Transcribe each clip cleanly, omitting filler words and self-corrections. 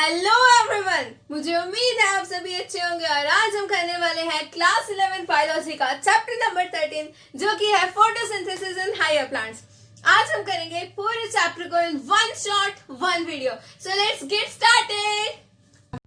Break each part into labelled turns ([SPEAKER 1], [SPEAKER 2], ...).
[SPEAKER 1] Hello everyone, मुझे उम्मीद है आप सभी अच्छे होंगे। और आज हम करने वाले हैं क्लास 11 बायोलॉजी का चैप्टर नंबर 13 जो कि है फोटोसिंथेसिस इन हायर प्लांट्स। आज हम करेंगे पूरे चैप्टर को in one shot one video. So let's get started.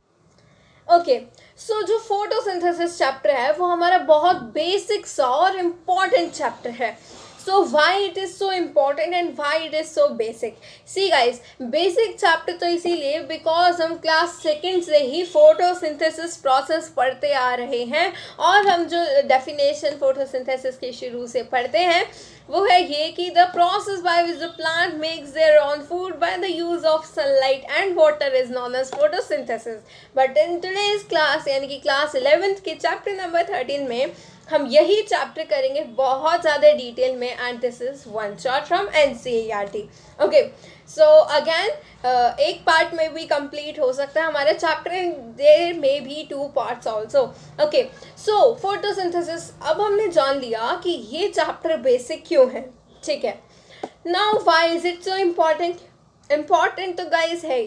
[SPEAKER 1] Okay, so जो फोटोसिंथेसिस चैप्टर है वो हमारा बहुत बेसिक सा और इम्पॉर्टेंट चैप्टर है। So why it is so important and why it is so basic? See guys, basic chapter तो इसीलिए because हम क्लास सेकेंड से ही फोटोसिंथेसिस प्रोसेस पढ़ते आ रहे हैं और हम जो डेफिनेशन फोटोसिंथेसिस के शुरू से पढ़ते हैं वो है ये कि the process by which the plant makes their own food by the use of sunlight and water is known as photosynthesis. But in today's class यानी कि क्लास 11th के चैप्टर नंबर 13 में हम यही चैप्टर करेंगे बहुत ज़्यादा डिटेल में and this is one shot from NCERT। Okay, so again एक पार्ट में भी कंप्लीट हो सकता है हमारे chapter, there may be 2 parts also. Okay, so photosynthesis अब हमने जान लिया कि ये चैप्टर बेसिक क्यों है, ठीक है। Now why is it so important तो गाइस है,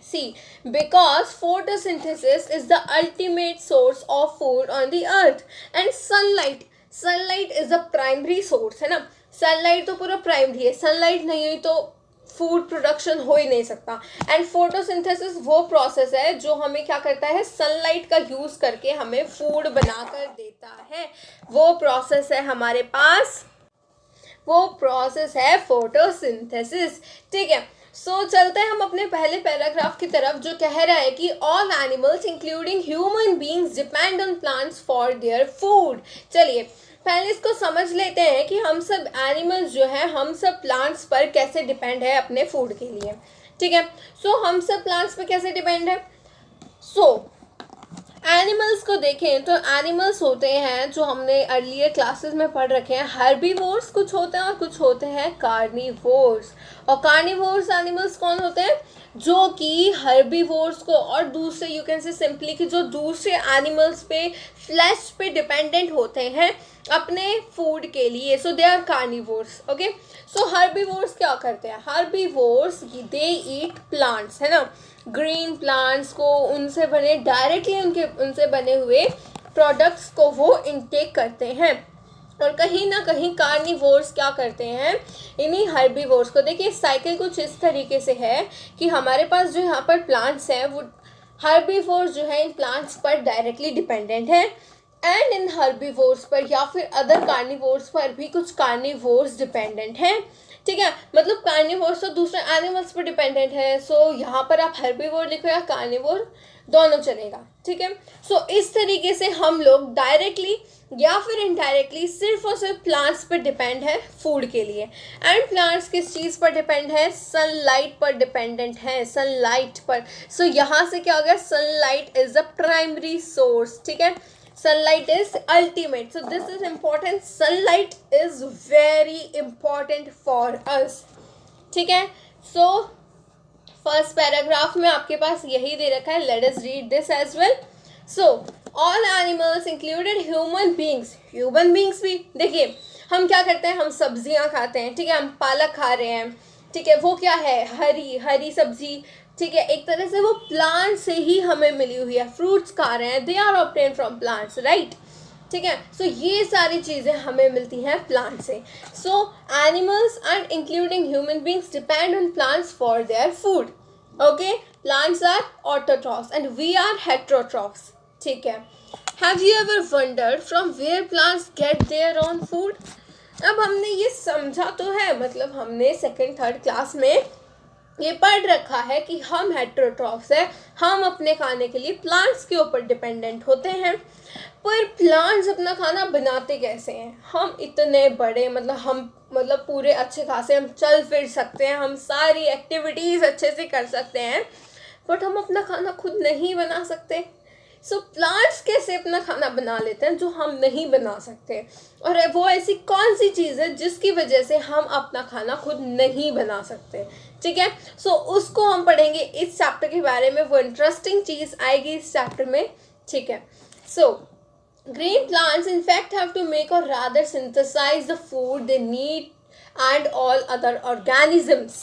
[SPEAKER 1] see, because photosynthesis is the ultimate source of food on the earth and sunlight is the primary source, है ना। sunlight तो पूरा प्राइमरी है, sunlight नहीं हुई तो फूड प्रोडक्शन हो ही नहीं सकता। एंड फोटोसिंथेसिस वो प्रोसेस है जो हमें क्या करता है, सनलाइट का यूज करके हमें फूड बनाकर देता है। वो प्रोसेस है हमारे पास, वो प्रोसेस है फोटोसिंथेसिस, ठीक है। सो चलते हैं हम अपने पहले पैराग्राफ की तरफ जो कह रहा है कि all animals including human beings depend on plants for their food. चलिए पहले इसको समझ लेते हैं कि हम सब एनिमल्स जो है हम सब प्लांट्स पर कैसे डिपेंड है अपने फूड के लिए, ठीक है। सो हम सब प्लांट्स पर कैसे डिपेंड है। सो एनिमल्स को देखें तो एनिमल्स होते हैं जो हमने अर्लियर क्लासेस में पढ़ रखे हैं, हर्बीवोर्स कुछ होते हैं और कुछ होते हैं कार्निवोर्स। और कार्निवोर्स एनिमल्स कौन होते हैं, जो कि हर्बीवोर्स को और दूसरे यू कैन से सिंपली कि जो दूसरे एनिमल्स पे फ्लैश पे डिपेंडेंट होते हैं अपने फूड के लिए। So they are carnivores. Okay, so herbivores क्या करते हैं, हर्बीवोर्स दे ईट प्लांट्स, है ना, ग्रीन प्लांट्स को, उनसे बने डायरेक्टली उनसे बने हुए प्रोडक्ट्स को वो इनटेक करते हैं। और कहीं ना कहीं कार्निवोर्स क्या करते हैं, इन्हीं हर्बीवोर्स को, देखिए साइकिल कुछ इस तरीके से है कि हमारे पास जो यहाँ पर प्लांट्स हैं वो हर्बीवोर्स जो है इन प्लांट्स पर डायरेक्टली डिपेंडेंट है एंड इन हर्बीवोर्स पर या फिर अदर कार्निवोर्स पर भी कुछ कार्निवोर्स डिपेंडेंट हैं, ठीक है। मतलब कार्निवोर्स तो दूसरे एनिमल्स पर डिपेंडेंट है। सो यहाँ पर आप हर्बीवोर लिखो या कार्निवोर दोनों चलेगा, ठीक है। सो इस तरीके से हम लोग डायरेक्टली या फिर इनडायरेक्टली सिर्फ और सिर्फ प्लांट्स पर डिपेंड है फूड के लिए। एंड प्लांट्स किस चीज़ पर डिपेंड है, सनलाइट पर डिपेंडेंट है, सनलाइट पर। सो यहाँ से क्या हो गया, sunlight is the primary source, ठीक है। sunlight is ultimate, so this is important, sunlight is very important for us, ठीक है। so फर्स्ट पैराग्राफ में आपके पास यही दे रखा है, let us read this as well. so all animals included human beings भी देखिए हम क्या करते हैं, हम सब्जियां खाते हैं, ठीक है, हम पालक खा रहे हैं, ठीक है, वो क्या है, हरी सब्जी, ठीक है, एक तरह से वो प्लांट से ही हमें मिली हुई है, फ्रूट्स खा रहे हैं, they are obtain from plants, right, ठीक है। सो ये सारी चीज़ें हमें मिलती हैं प्लांट से। So animals and including human beings depend on plants for their food. Okay, plants are autotrophs and we are heterotrophs, ठीक है। Have you ever wondered from where plants get their own food. अब हमने ये समझा तो है, मतलब हमने सेकेंड थर्ड क्लास में ये पढ़ रखा है कि हम हेट्रोट्रॉफ्स हैं, हम अपने खाने के लिए प्लांट्स के ऊपर डिपेंडेंट होते हैं। पर प्लांट्स अपना खाना बनाते कैसे हैं, हम इतने बड़े मतलब पूरे अच्छे खासे हम चल फिर सकते हैं, हम सारी एक्टिविटीज़ अच्छे से कर सकते हैं, बट हम अपना खाना खुद नहीं बना सकते। सो प्लांट्स कैसे अपना खाना बना लेते हैं जो हम नहीं बना सकते, और वो ऐसी कौन सी चीज़ है जिसकी वजह से हम अपना खाना खुद नहीं बना सकते, ठीक है। सो उसको हम पढ़ेंगे इस चैप्टर के बारे में, वो इंटरेस्टिंग चीज़ आएगी इस चैप्टर में, ठीक है। सो green plants in fact have to make or rather synthesize the food they need and all other organisms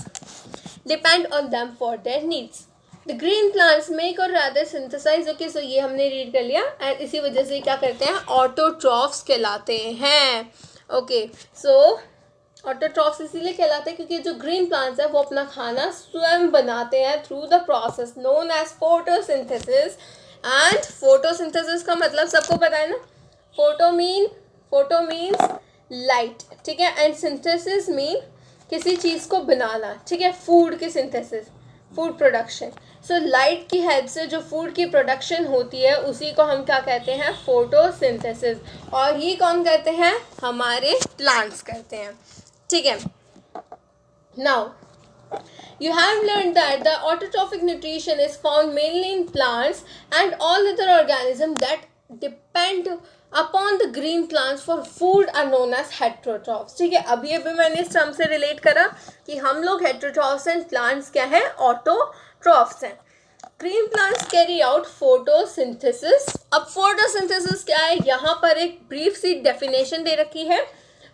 [SPEAKER 1] depend on them for their needs. The green plants make और रादर सिंथेसाइज, ओके सो ये हमने read कर लिया, and इसी वजह से क्या करते हैं, ऑटोट्रॉफ्स कहलाते हैं। ओके सो ऑटोट्रॉफ्स इसीलिए कहलाते हैं क्योंकि जो ग्रीन प्लांट्स है वो अपना खाना स्वयं बनाते हैं through the process known as photosynthesis. And photosynthesis का मतलब सबको पता है ना, फोटो मीन्स लाइट, ठीक है, एंड सिंथेसिस मीन किसी चीज़ को बनाना, ठीक है, फूड की synthesis, food production. So light की हेल्प से जो फूड की प्रोडक्शन होती है उसी को हम क्या कहते हैं, फोटोसिंथेसिस। और ये कौन करते हैं, हमारे प्लांट्स करते हैं, ठीक है। Now you have learned that the autotrophic nutrition is found mainly in plants and all other organisms that depend upon the green plants for food are known as heterotrophs, ठीक है। अभी मैंने इस टर्म से रिलेट करा कि हम लोग heterotrophs and plants क्या है, autotrophs हैं। Green plants carry out photosynthesis. अब फोटोसिंथेसिस क्या है, यहाँ पर एक ब्रीफ सी डेफिनेशन दे रखी है,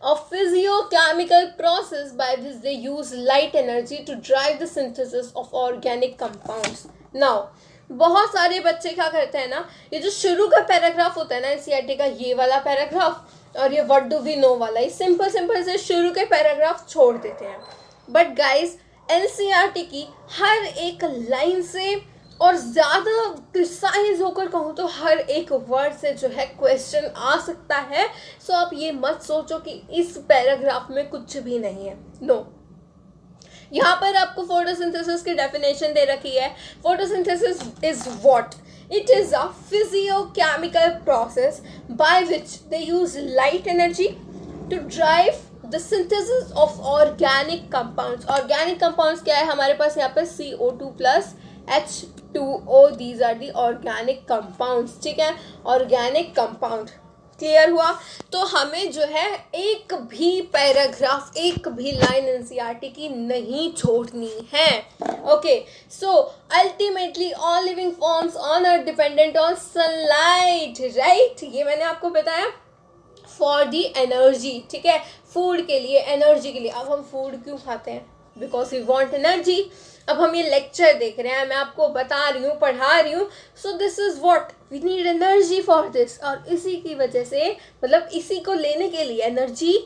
[SPEAKER 1] a physiochemical process by which they use light energy to drive the synthesis of organic compounds. Now, बहुत सारे बच्चे क्या करते हैं ना, ये जो शुरू का पैराग्राफ होता है ना एनसीईआरटी का, ये वाला पैराग्राफ और ये व्हाट डू वी नो वाला, ये सिंपल से शुरू के पैराग्राफ छोड़ देते हैं। बट गाइज एनसीईआरटी की हर एक लाइन से और ज़्यादा प्रिसाइज होकर कहूँ तो हर एक वर्ड से जो है क्वेश्चन आ सकता है। सो आप ये मत सोचो कि इस पैराग्राफ में कुछ भी नहीं है, नो। यहाँ पर आपको फोटोसिंथेसिस की डेफिनेशन दे रखी है। Photosynthesis is what, it is a physiochemical process by which they use light energy to drive the synthesis of organic compounds. Organic compounds क्या है, हमारे पास यहाँ पर CO2 plus H2O, these are the organic compounds, ठीक है, organic compound. Clear हुआ? तो हमें जो है एक भी पैराग्राफ, एक भी लाइन एनसीईआरटी की नहीं छोड़नी है। Okay so ultimately all living forms on are dependent on sunlight, right, ये मैंने आपको बताया फॉर दी एनर्जी, ठीक है, फूड के लिए, एनर्जी के लिए। अब हम फूड क्यों खाते हैं, बिकॉज वी वॉन्ट एनर्जी। अब हम ये लेक्चर देख रहे हैं, मैं आपको बता रही हूँ, पढ़ा रही हूँ, so this is what we need energy for this. और इसी की वजह से, मतलब इसी को लेने के लिए, एनर्जी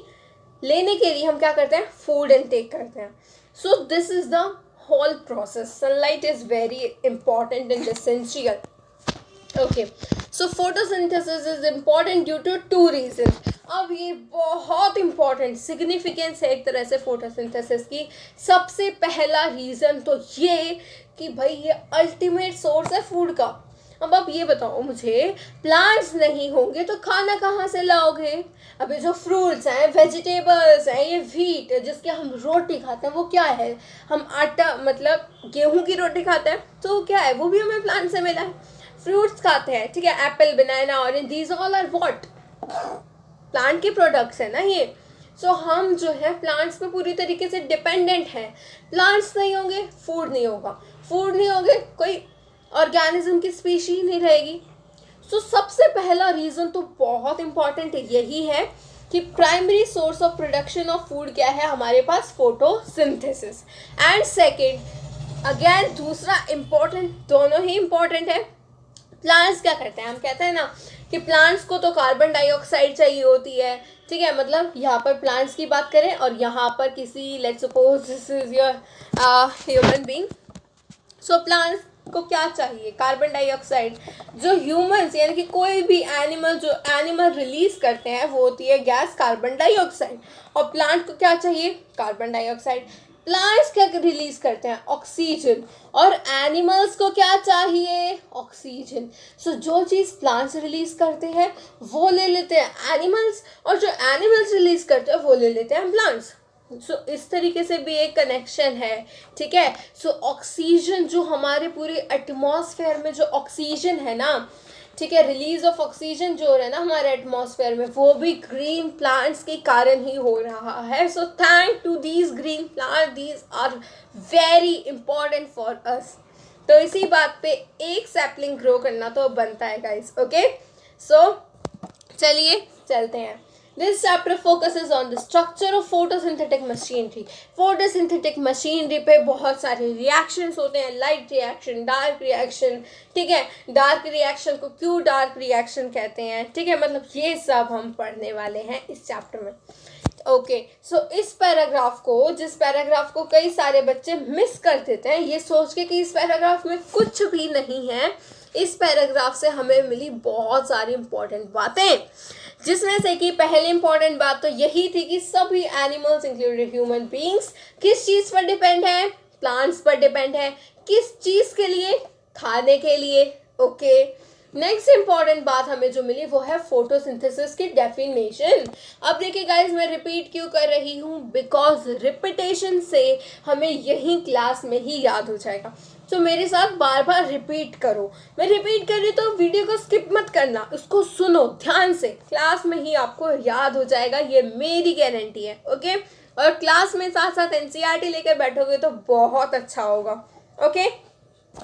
[SPEAKER 1] लेने के लिए हम क्या करते हैं, फूड इनटेक करते हैं। So this is the whole process. Sunlight is very important and essential. Okay so photosynthesis is important due to 2 reason. अब ये बहुत इंपॉर्टेंट सिग्निफिकेंस है एक तरह से फोटोसिंथेसिस की। सबसे पहला रीज़न तो ये कि भाई ये अल्टीमेट सोर्स है फूड का। अब आप ये बताओ मुझे, प्लांट्स नहीं होंगे तो खाना कहाँ से लाओगे? अभी जो फ्रूट्स हैं, वेजिटेबल्स हैं, ये व्हीट जिसके हम रोटी खाते हैं वो क्या है, हम आटा मतलब गेहूं की रोटी खाते हैं, तो क्या है, वो भी हमें प्लांट से मिला है। फ्रूट्स खाते हैं, ठीक है, apple, banana, orange, these all are what, plant के प्रोडक्ट्स है ना ये। सो हम जो है प्लांट्स पे पूरी तरीके से डिपेंडेंट हैं। प्लांट्स नहीं होंगे, फूड नहीं होगा, फूड नहीं होंगे, कोई ऑर्गेनिज्म की स्पीशी नहीं रहेगी। सो सबसे पहला रीज़न तो बहुत इंपॉर्टेंट यही है कि primary source of production of food क्या है हमारे पास, फोटोसिंथेसिस। एंड सेकेंड अगेन दूसरा इम्पॉर्टेंट, दोनों ही इम्पॉर्टेंट है। प्लांट्स क्या करते हैं, हम कहते हैं ना कि प्लांट्स को तो कार्बन डाइऑक्साइड चाहिए होती है, ठीक है, मतलब यहाँ पर प्लांट्स की बात करें और यहाँ पर किसी, let's suppose this is your human being. So plants को क्या चाहिए, कार्बन डाइऑक्साइड। जो ह्यूमंस यानी कि कोई भी एनिमल, जो एनिमल रिलीज करते हैं वो होती है गैस कार्बन डाइऑक्साइड, और प्लांट को क्या चाहिए, कार्बन डाइऑक्साइड। प्लांट्स क्या रिलीज करते हैं, ऑक्सीजन, और एनिमल्स को क्या चाहिए, ऑक्सीजन। सो जो चीज़ प्लांट्स रिलीज करते हैं वो ले लेते हैं एनिमल्स, और जो एनिमल्स रिलीज करते हैं वो ले लेते हैं प्लांट्स। सो इस तरीके से भी एक कनेक्शन है, ठीक है। सो ऑक्सीजन जो हमारे पूरे एटमॉस्फेयर में जो ऑक्सीजन है ना, ठीक है, रिलीज ऑफ ऑक्सीजन जो हो रहा है ना हमारे एटमॉस्फेयर में, वो भी ग्रीन प्लांट्स के कारण ही हो रहा है। So thank to these green plant, these are very important for us. तो इसी बात पे एक सैपलिंग ग्रो करना तो बनता है गाइस। ओके सो चलिए चलते हैं। This chapter focuses on the structure of photosynthetic machinery. Photosynthetic machinery पे बहुत सारे reactions होते हैं, light reaction, dark reaction, ठीक है. Dark reaction को क्यों dark reaction कहते हैं, ठीक है, मतलब ये सब हम पढ़ने वाले हैं इस चैप्टर में. ओके, सो इस जिस पैराग्राफ को कई सारे बच्चे मिस कर देते हैं ये सोच के कि इस पैराग्राफ में कुछ भी नहीं है. इस पैराग्राफ से हमें मिली बहुत सारी इंपॉर्टेंट बातें, जिसमें से कि पहली इंपॉर्टेंट बात तो यही थी कि सभी एनिमल्स इंक्लूडिंग ह्यूमन बीइंग्स किस चीज़ पर डिपेंड है, प्लांट्स पर डिपेंड है. किस चीज़ के लिए, खाने के लिए. ओके, नेक्स्ट इंपॉर्टेंट बात हमें जो मिली वो है फोटोसिंथेसिस की डेफिनेशन. अब देखिए गाइस, मैं रिपीट क्यों कर रही हूँ, बिकॉज रिपीटेशन से हमें यही क्लास में ही याद हो जाएगा. तो मेरे साथ बार बार रिपीट करो. मैं रिपीट कर रही तो वीडियो को स्किप मत करना, उसको सुनो ध्यान से, क्लास में ही आपको याद हो जाएगा, ये मेरी गारंटी है. ओके, और क्लास में साथ साथ एनसीईआरटी लेकर बैठोगे तो बहुत अच्छा होगा. ओके,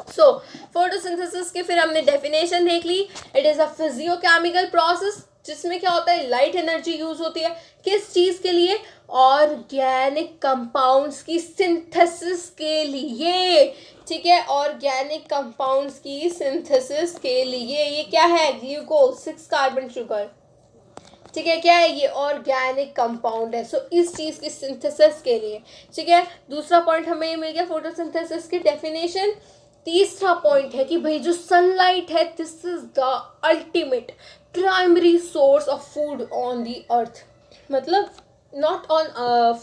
[SPEAKER 1] सो फोटोसिंथेसिस की फिर हमने डेफिनेशन देख ली. It is a physiochemical process जिसमें क्या होता है, लाइट एनर्जी यूज होती है. किस चीज़ के लिए, ऑर्गेनिक कंपाउंड्स की सिंथेसिस के लिए. ठीक है, ऑर्गेनिक कंपाउंड्स की सिंथेसिस के लिए. ये क्या है, ग्लूकोज 6 कार्बन शुगर. ठीक है, क्या है ये, ऑर्गेनिक कंपाउंड है. सो इस चीज़ की सिंथेसिस के लिए. ठीक है, दूसरा पॉइंट हमें ये मिल गया फोटोसिंथेसिस की डेफिनेशन. तीसरा पॉइंट है कि भाई जो सनलाइट है, this is the ultimate primary source of food on the earth. मतलब not on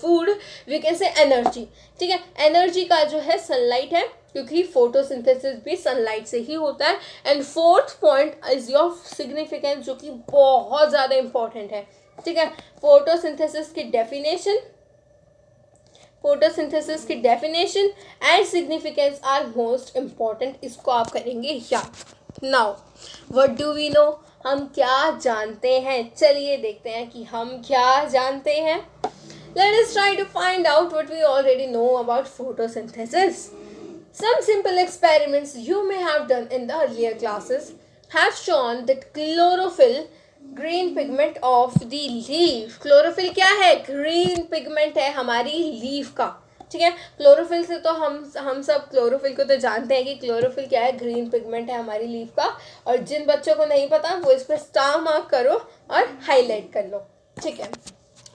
[SPEAKER 1] food, we can say energy. ठीक है, एनर्जी का जो है सनलाइट है, क्योंकि फोटोसिंथेसिस भी सनलाइट से ही होता है. And fourth point is your significance, जो कि बहुत ज़्यादा इंपॉर्टेंट है. ठीक है, फोटोसिंथेसिस की definition and significance are most important. इसको आप करेंगे याद. Now what do we know, हम क्या जानते हैं. चलिए देखते हैं कि हम क्या जानते हैं. Let us try to find out what we already know about photosynthesis. Some simple experiments you may have done in the earlier classes have shown that chlorophyll, green pigment of the leaf. Chlorophyll क्या है, green pigment है हमारी leaf का. ठीक है, chlorophyll से तो हम सब क्लोरोफिल को तो जानते हैं कि क्लोरोफिल क्या है, ग्रीन पिगमेंट है हमारी लीफ का. और जिन बच्चों को नहीं पता वो इस पर स्टार मार्क करो और हाईलाइट कर लो. ठीक है,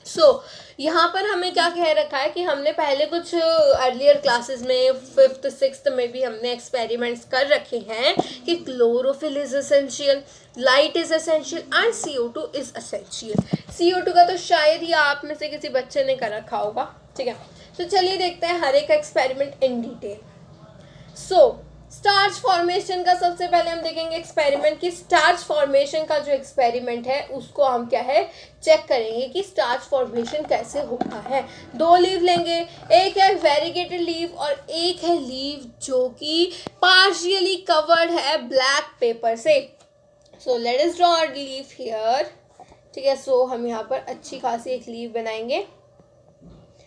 [SPEAKER 1] सो यहाँ पर हमें क्या कह रखा है कि हमने पहले कुछ अर्लियर क्लासेस में 5th 6th में भी हमने एक्सपेरिमेंट्स कर रखे हैं कि chlorophyll is essential, light is essential and CO2 is essential. CO2 का तो शायद ही आप में से किसी बच्चे ने कर रखा होगा. ठीक है, तो चलिए देखते हैं हर एक experiment in detail. So starch formation का सबसे पहले हम देखेंगे एक्सपेरिमेंट की. स्टार्च फॉर्मेशन का जो एक्सपेरिमेंट है उसको हम क्या है, चेक करेंगे कि स्टार्च फॉर्मेशन कैसे होता है. 2 लीव लेंगे, एक है वेरीगेटेड लीव और एक है लीव जो कि पार्शियली कवर्ड है ब्लैक पेपर से. So let us draw a leaf here. ठीक है, सो हम यहाँ पर अच्छी खासी एक लीव बनाएंगे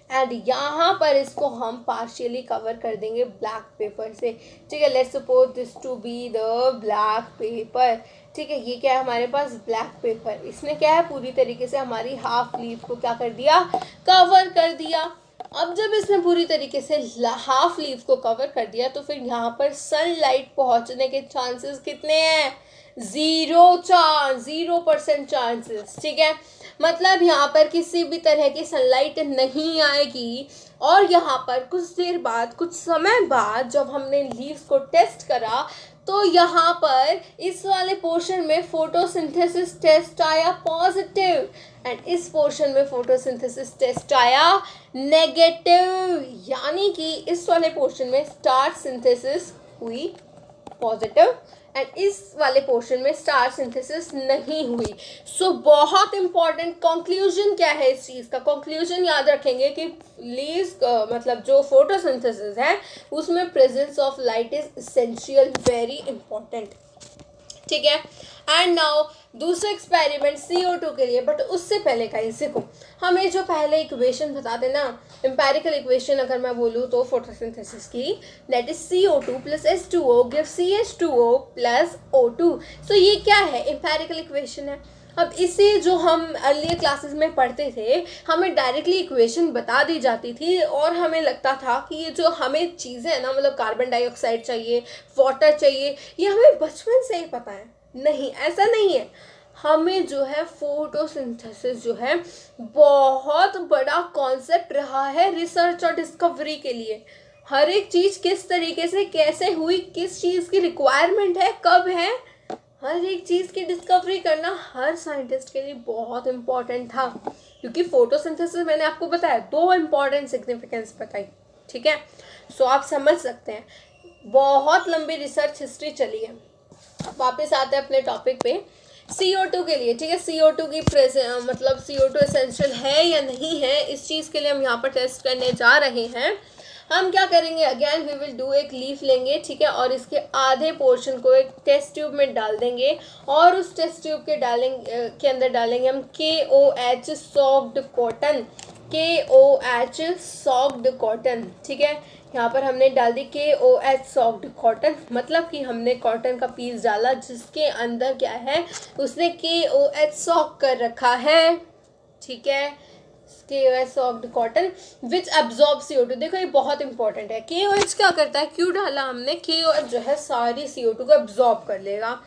[SPEAKER 1] एंड यहाँ पर इसको हम पार्शियली कवर कर देंगे ब्लैक पेपर से. ठीक है, let's suppose this to be the black paper. ठीक है, ये क्या है हमारे पास, ब्लैक पेपर. इसने क्या है, पूरी तरीके से हमारी हाफ लीफ को क्या कर दिया, कवर कर दिया. अब जब इसने पूरी तरीके से हाफ लीफ को कवर कर दिया तो फिर यहाँ पर सनलाइट पहुँचने के चांसेस कितने हैं, 0% चांसेस. ठीक है, मतलब यहाँ पर किसी भी तरह की सनलाइट नहीं आएगी. और यहाँ पर कुछ देर बाद, कुछ समय बाद जब हमने लीव्स को टेस्ट करा तो यहाँ पर इस वाले पोर्शन में फोटोसिंथेसिस टेस्ट आया पॉजिटिव एंड इस पोर्शन में फोटोसिंथेसिस टेस्ट आया नेगेटिव. यानी कि इस वाले पोर्शन में स्टार्च सिंथेसिस हुई पॉजिटिव एंड इस वाले पोर्शन में स्टार सिंथेसिस नहीं हुई. सो बहुत इंपॉर्टेंट कंक्लूजन क्या है इस चीज़ का, कंक्लूजन याद रखेंगे कि लीव्स मतलब जो फोटोसिंथेसिस है उसमें presence of light is essential, very important. ठीक है, एंड नाउ दूसरा एक्सपेरिमेंट CO2 के लिए. बट उससे पहले का देखो, हमें जो पहले इक्वेशन बता देना, एम्पेरिकल इक्वेशन अगर मैं बोलूँ तो फोटोसिंथेसिस की, that is CO2 + H2O give CH2O + O2. सो ये क्या है, एम्पेरिकल इक्वेशन है. अब इसे जो हम अर्लियर क्लासेस में पढ़ते थे, हमें डायरेक्टली इक्वेशन बता दी जाती थी और हमें लगता था कि ये जो हमें चीज़ें हैं ना, मतलब कार्बन डाइऑक्साइड चाहिए, वाटर चाहिए, ये हमें बचपन से ही पता है। नहीं, ऐसा नहीं है। हमें जो है फोटोसिंथेसिस जो है बहुत बड़ा कॉन्सेप्ट रहा है रिसर्च और डिस्कवरी के लिए। हर एक चीज़ किस तरीके से कैसे हुई, किस चीज़ की रिक्वायरमेंट है, कब है, हर एक चीज़ की डिस्कवरी करना हर साइंटिस्ट के लिए बहुत इम्पॉर्टेंट था। क्योंकि फोटोसिंथेसिस मैंने आपको बताया, 2 इम्पॉर्टेंट सिग्निफिकेंस बताई, ठीक है। सो आप समझ सकते हैं बहुत लंबी रिसर्च हिस्ट्री चली है। वापस आते हैं अपने टॉपिक पे, CO2 के लिए, ठीक है। CO2 की मतलब CO2 एसेंशियल है या नहीं है, इस चीज़ के लिए हम यहाँ पर टेस्ट करने जा रहे हैं। हम क्या करेंगे, अगेन वी विल डू, एक लीफ लेंगे, ठीक है, और इसके आधे पोर्शन को एक टेस्ट ट्यूब में डाल देंगे और उस टेस्ट ट्यूब के अंदर डालेंगे हम KOH socked cotton, KOH socked cotton, ठीक है। यहाँ पर हमने डाल दी KOH सॉक्ड कॉटन, मतलब कि हमने कॉटन का पीस डाला जिसके अंदर क्या है, उसने KOH सॉक कर रखा है, ठीक है। KOH सॉक्ड कॉटन विच एब्जॉर्ब CO2। देखो ये बहुत इंपॉर्टेंट है। KOH क्या करता है, क्यों डाला हमने, KOH जो है सारी CO2 को एब्जॉर्ब कर लेगा।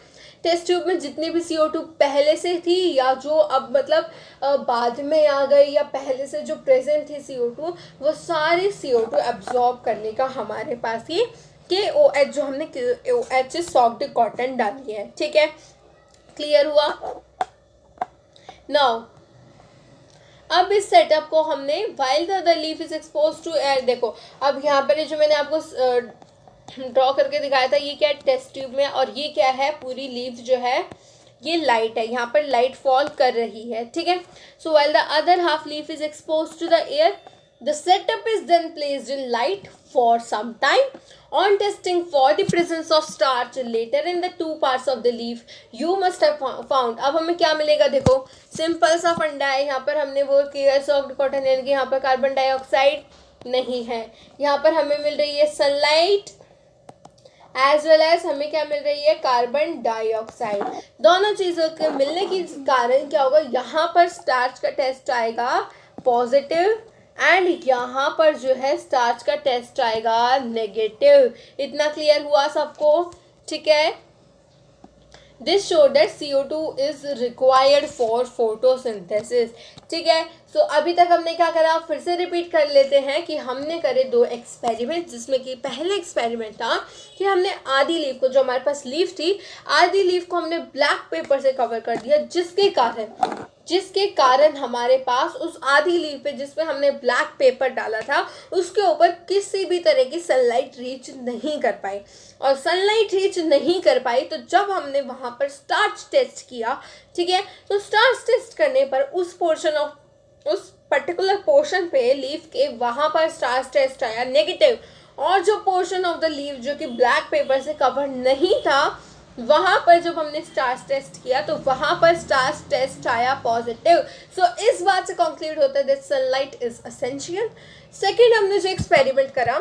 [SPEAKER 1] टेस्ट ट्यूब में जितनी भी CO2 पहले से थी या जो अब मतलब बाद में आ गई या पहले से जो प्रेजेंट थी CO2, वो सारी CO2 एब्जॉर्ब करने का हमारे पास ये KOH जो हमने KOH सॉक्ड कॉटन डाली है, ठीक है। क्लियर हुआ। नाउ अब इस सेटअप को हमने while the other leaf is expose to air, देखो अब यहाँ पर जो मैंने आपको ड्रॉ करके दिखाया था, ये क्या है, टेस्ट ट्यूब में, और ये क्या है, पूरी लीफ जो है ये लाइट है, यहाँ पर लाइट फॉल कर रही है, ठीक है। So while the other half leaf is expose to the air, the setup is then placed in light for some time. On testing for the presence of starch later in the 2 parts of the leaf, you must have found, अब हमें क्या मिलेगा, देखो simple सा फंडा है। यहाँ पर हमने वो सॉफ्ट कॉटन यानी कि यहाँ पर कार्बन डाइऑक्साइड नहीं है, यहाँ पर हमें मिल रही है सनलाइट एज वेल एज हमें क्या मिल रही है, कार्बन डाइऑक्साइड। दोनों चीज़ों के मिलने के कारण क्या होगा, यहाँ पर स्टार्च का टेस्ट आएगा पॉजिटिव एंड यहाँ पर जो है स्टार्च का टेस्ट आएगा नेगेटिव। इतना क्लियर हुआ सबको, ठीक है। This show that CO2 is required for photosynthesis, ठीक है। सो अभी तक हमने क्या करा, फिर से रिपीट कर लेते हैं कि हमने करे 2 एक्सपेरिमेंट, जिसमें कि पहले एक्सपेरिमेंट था कि हमने आधी लीफ को, जो हमारे पास लीफ थी, आधी लीफ को हमने ब्लैक पेपर से कवर कर दिया, जिसके कारण हमारे पास उस आधी लीफ पे जिसपे हमने ब्लैक पेपर डाला था उसके ऊपर किसी भी तरह की सनलाइट रीच नहीं कर पाई। और सनलाइट रीच नहीं कर पाई तो जब हमने वहाँ पर स्टार्च टेस्ट किया, ठीक है, तो स्टार्च टेस्ट करने पर उस पर्टिकुलर पोर्शन पे लीफ के वहाँ पर स्टार्च टेस्ट आया नेगेटिव, और जो पोर्शन ऑफ द लीफ जो कि ब्लैक पेपर से कवर नहीं था, वहाँ पर जब हमने स्टार्च टेस्ट किया तो वहाँ पर स्टार्च टेस्ट आया पॉजिटिव। सो इस बात से कंक्लूड होता है that sunlight is essential. Second हमने जो एक्सपेरिमेंट करा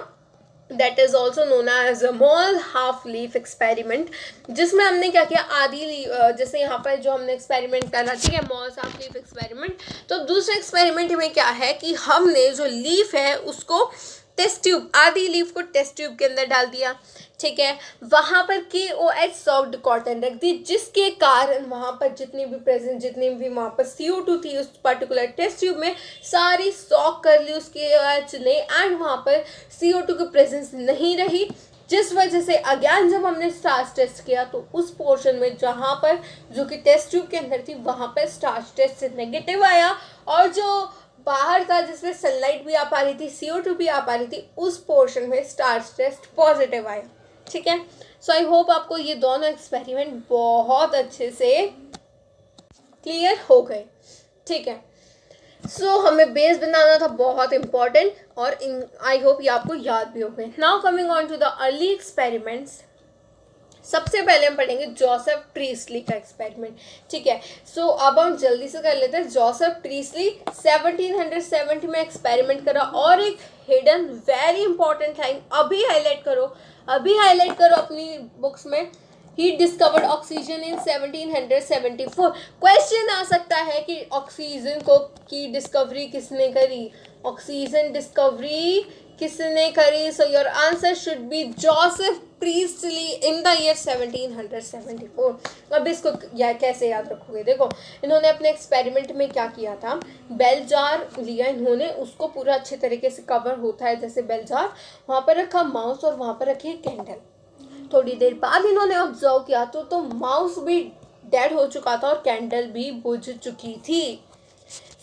[SPEAKER 1] that is also known as a Moll half leaf experiment, जिसमें हमने क्या किया, आधी लीफ, जैसे यहाँ पर जो हमने एक्सपेरिमेंट करा, ठीक है, मॉल हाफ लीफ एक्सपेरिमेंट। तो दूसरे एक्सपेरिमेंट में क्या है कि हमने जो लीफ है उसको टेस्ट ट्यूब, आधी लीफ को टेस्ट ट्यूब के अंदर डाल दिया, ठीक है, वहाँ पर KOH सॉक्ड कॉटन रख दी, जिसके कारण वहाँ पर जितनी भी वहाँ पर CO2 थी उस पर्टिकुलर टेस्ट ट्यूब में सारी सॉक कर ली उस KOH ने, एंड वहाँ पर CO2 की प्रेजेंस नहीं रही, जिस वजह से अगेन जब हमने स्टार्च टेस्ट किया तो उस पोर्शन में जहाँ पर जो कि टेस्ट ट्यूब के अंदर थी वहाँ पर स्टार्च टेस्ट नेगेटिव आया, और जो बाहर था जिसमें सनलाइट भी आ पा रही थी, CO2 भी आ पा रही थी, उस पोर्शन में स्टार्च टेस्ट पॉजिटिव आया, ठीक है। सो आई होप आपको ये दोनों एक्सपेरिमेंट बहुत अच्छे से क्लियर हो गए, ठीक है। सो हमें बेस बनाना था बहुत इंपॉर्टेंट, और आई होप ये आपको याद भी हो गए। Now coming on to the early experiments, सबसे पहले हम पढ़ेंगे जोसेफ प्रीस्ली का एक्सपेरिमेंट, ठीक है। सो अब हम जल्दी से कर लेते हैं। जोसेफ प्रीस्ली 1770 में एक्सपेरिमेंट करा, और एक हिडन वेरी इंपॉर्टेंट लाइन अभी हाईलाइट करो अपनी बुक्स में, he discovered oxygen in 1774। Question आ सकता है कि ऑक्सीजन को की डिस्कवरी किसने करी, ऑक्सीजन डिस्कवरी किसने करी? So your answer should be Joseph Priestley in the year 1774। अब इसको कैसे याद रखोगे? देखो, इन्होंने अपने एक्सपेरिमेंट में क्या किया था, बेल जार लिया इन्होंने, उसको पूरा अच्छे तरीके से कवर होता है जैसे बेल जार, वहाँ पर रखा माउस और वहाँ पर रखी कैंडल। थोड़ी देर बाद इन्होंने ऑब्जर्व किया तो माउस भी डेड हो चुका था और कैंडल भी बुझ चुकी थी।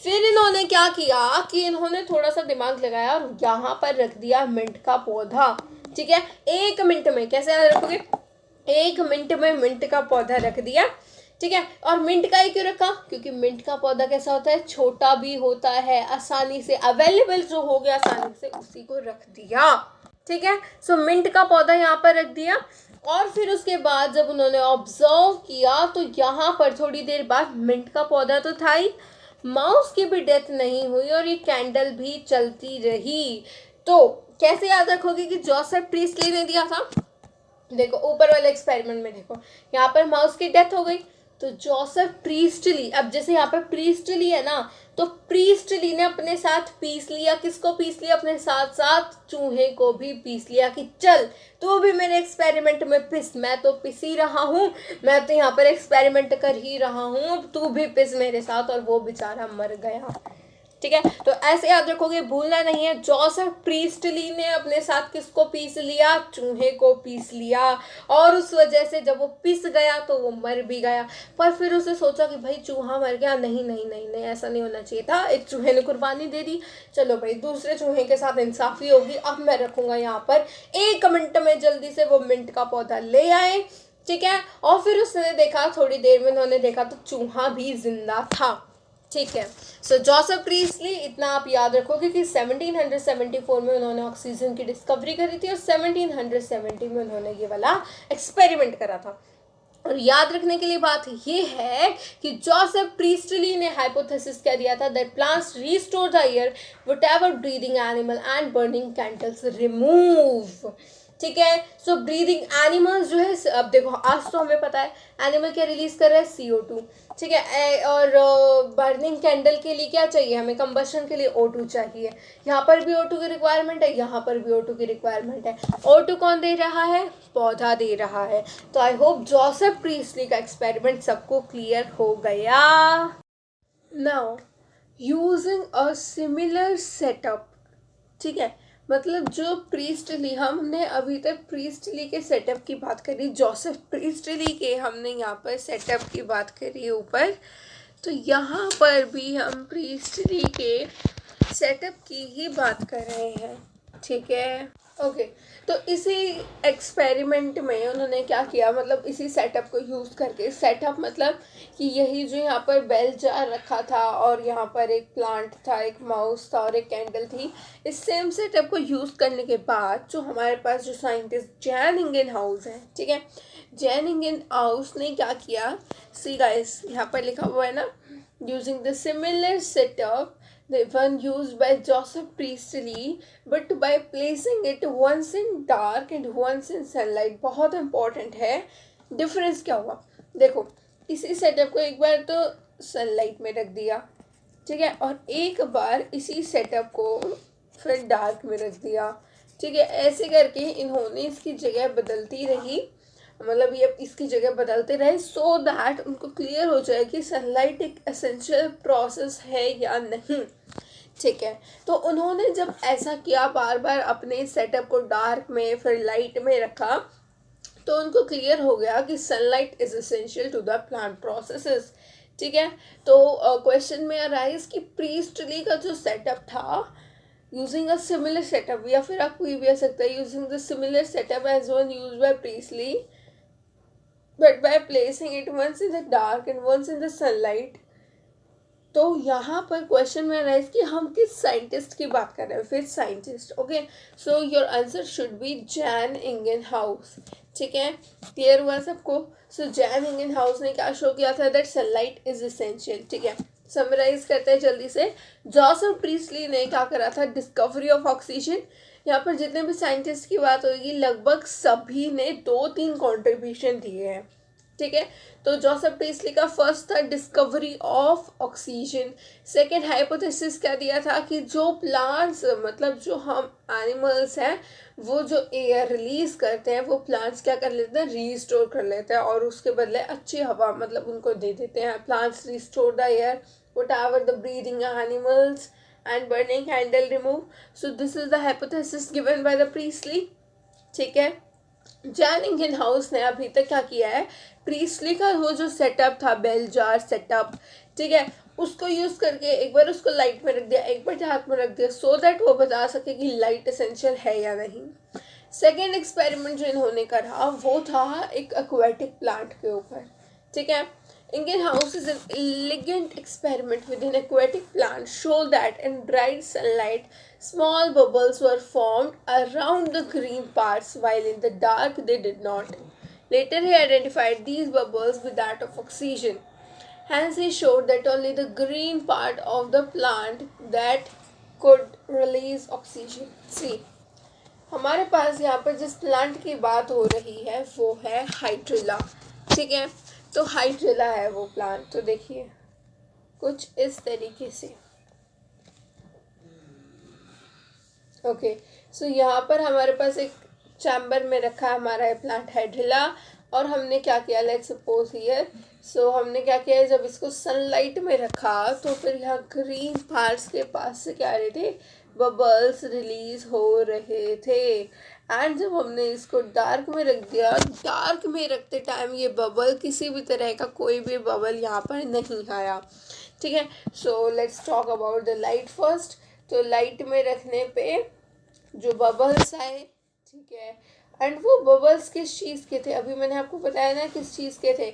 [SPEAKER 1] फिर इन्होंने क्या किया कि इन्होंने थोड़ा सा दिमाग लगाया और यहाँ पर रख दिया मिंट का पौधा। ठीक है, 1 मिनट में, कैसे याद रखोगे, 1 मिनट में मिंट का पौधा रख दिया। ठीक है, और मिंट का ही क्यों रखा? क्योंकि मिंट का पौधा कैसा होता है, छोटा भी होता है, आसानी से अवेलेबल जो हो गया आसानी से, उसी को रख दिया। ठीक है, सो मिंट का पौधा यहाँ पर रख दिया। और फिर उसके बाद जब उन्होंने ऑब्जर्व किया तो यहाँ पर थोड़ी देर बाद मिंट का पौधा तो था ही, माउस की भी डेथ नहीं हुई और ये कैंडल भी चलती रही। तो कैसे याद रखोगे कि जोसेफ प्रीस्टली ने दिया था? देखो ऊपर वाले एक्सपेरिमेंट में देखो, यहाँ पर माउस की डेथ हो गई तो जोसेफ प्रीस्टली, अब जैसे यहाँ पर प्रीस्टली है ना, तो प्रीस्टली ने अपने साथ पीस लिया, किसको पीस लिया? अपने साथ साथ चूहे को भी पीस लिया कि चल तू भी मेरे एक्सपेरिमेंट में पिस, मैं तो पिस ही रहा हूँ, मैं तो यहाँ पर एक्सपेरिमेंट कर ही रहा हूँ, अब तू भी पिस मेरे साथ। और वो बेचारा मर गया। ठीक है, तो ऐसे याद रखोगे, भूलना नहीं है। जोसेफ प्रीस्टली ने अपने साथ किसको पीस लिया? चूहे को पीस लिया। और उस वजह से जब वो पिस गया तो वो मर भी गया। पर फिर उसे सोचा कि भाई चूहा मर गया, नहीं नहीं नहीं नहीं, ऐसा नहीं होना चाहिए था, एक चूहे ने कुर्बानी दे दी, चलो भाई दूसरे चूहे के साथ इंसाफी होगी, अब मैं रखूंगा यहाँ पर। 1 मिनट में जल्दी से वो मिंट का पौधा ले आए। ठीक है, और फिर उसने देखा, थोड़ी देर में उन्होंने देखा तो चूहा भी जिंदा था। ठीक है, सो जोसेफ प्रीस्टली, इतना आप याद रखोगे कि 1774 में उन्होंने ऑक्सीजन की डिस्कवरी करी थी और 1770 में उन्होंने ये वाला एक्सपेरिमेंट करा था। और याद रखने के लिए बात ये है कि जोसेफ प्रीस्टली ने हाइपोथेसिस क्या दिया था, that plants restore the air whatever breathing animal and burning candles remove. ठीक है, सो ब्रीदिंग एनिमल्स जो है, अब देखो आज तो हमें पता है एनिमल क्या रिलीज कर रहा है, CO2। ठीक है, और बर्निंग कैंडल के लिए क्या चाहिए हमें, कंबशन के लिए O2 चाहिए। यहाँ पर भी O2 की रिक्वायरमेंट है, यहाँ पर भी O2 की रिक्वायरमेंट है। O2 कौन दे रहा है? पौधा दे रहा है। तो आई होप जोसेफ प्रीस्टली का एक्सपेरिमेंट सबको क्लियर हो गया। Now using a similar setup, ठीक है, मतलब जो प्रीस्टली, हमने अभी तक प्रीस्टली के सेटअप की बात करी, जोसेफ प्रीस्टली के हमने यहाँ पर सेटअप की बात करी ऊपर, तो यहाँ पर भी हम प्रीस्टली के सेटअप की ही बात कर रहे हैं। ठीक है, ओके, तो इसी एक्सपेरिमेंट में उन्होंने क्या किया, मतलब इसी सेटअप को यूज़ करके, सेटअप मतलब कि यही जो यहाँ पर बेल जार रखा था और यहाँ पर एक प्लांट था, एक माउस था और एक कैंडल थी, इस सेम सेटअप को यूज़ करने के बाद जो हमारे पास जो साइंटिस्ट जैन इंगेनहाउस है, ठीक है, जैन इंगेनहाउस ने क्या किया, सी गाइस यहाँ पर लिखा हुआ है ना, using the similar setup the one used by Joseph Priestley, but by placing it once in dark and once in sunlight। बहुत important है। डिफरेंस क्या हुआ, देखो इसी सेटअप को एक बार तो सनलाइट में रख दिया, ठीक है, और एक बार इसी सेटअप को फिर डार्क में रख दिया। ठीक है, ऐसे करके इन्होंने इसकी जगह बदलती रही, मतलब ये इसकी जगह बदलते रहे, सो दैट उनको क्लियर हो जाए कि सनलाइट एक एसेंशियल प्रोसेस है या नहीं। ठीक है, तो उन्होंने जब ऐसा किया, बार बार अपने सेटअप को डार्क में फिर लाइट में रखा, तो उनको क्लियर हो गया कि sunlight is essential to the plant processes. ठीक है, तो क्वेश्चन में अराइज कि प्रीस्टली का जो सेटअप था, यूजिंग अ सिमिलर सेटअप, या फिर आप कोई भी आ सकता है, using the similar setup as one use by Priestley but by placing it once in the dark and once in the sunlight। तो यहाँ पर क्वेश्चन में राइज कि हम किस साइंटिस्ट की बात कर रहे हैं, फिर scientist. Okay, so your answer should be Jan Ingenhousz. ठीक है, क्लियर हुआ सबको? सो जैन इंगेनहाउस ने क्या शो किया था, दैट सनलाइट इज एसेंशियल। ठीक है, समराइज करते हैं जल्दी से। जोसेफ प्रीस्टली ने क्या करा था, डिस्कवरी ऑफ ऑक्सीजन यहाँ पर जितने भी साइंटिस्ट की बात होगी लगभग सभी ने 2-3 कंट्रीब्यूशन दिए हैं, ठीक है। तो जोसेफ प्रीस्टली का फर्स्ट था discovery of oxygen. Second hypothesis क्या दिया था कि जो प्लांट्स मतलब जो हम एनिमल्स हैं वो जो एयर रिलीज करते हैं वो प्लांट्स क्या कर लेते हैं, रीस्टोर कर लेते हैं और उसके बदले अच्छी हवा मतलब उनको दे देते हैं। Plants restore the air whatever the breathing animals and burning candle remove. So this is the hypothesis given by the Priestley, ठीक है। जैन इंगन हाउस ने अभी तक क्या किया है, प्रीस्टली का वो जो सेटअप था बेल जार सेटअप, ठीक है, उसको यूज करके एक बार उसको लाइट में रख दिया, एक बार डार्क में रख दिया, सो दैट वो बता सके कि लाइट एसेंशियल है या नहीं। सेकेंड एक्सपेरिमेंट जो इन्होंने करा वो था एक एक्वेटिक प्लांट के ऊपर, ठीक है। Ingenhouse is an elegant experiment with an aquatic plant show that in bright sunlight, small bubbles were formed around the green parts while in the dark they did not. Later he identified these bubbles with that of oxygen. Hence he showed that only the green part of the plant that could release oxygen. See, हमारे पास यहाँ पर जिस plant की बात हो रही है वो है हाइड्रिला, ठीक है। तो हाइड्रिला है वो प्लांट, तो देखिए कुछ इस तरीके से, ओके। सो यहाँ पर हमारे पास एक चैम्बर में रखा है हमारा ये प्लांट हाइड्रिला और हमने क्या किया, लेट्स सपोज हियर, सो हमने क्या किया है, जब इसको सनलाइट में रखा तो फिर यहाँ ग्रीन पार्ट्स के पास से क्या आ रहे थे, बबल्स रिलीज हो रहे थे। एंड जब हमने इसको डार्क में रख दिया, डार्क में रखते टाइम ये बबल किसी भी तरह का कोई भी बबल यहाँ पर नहीं आया, ठीक है। So let's talk about the light first. तो लाइट में रखने पे जो बबल्स आए, ठीक है, एंड वो बबल्स किस चीज़ के थे, अभी मैंने आपको बताया ना किस चीज़ के थे,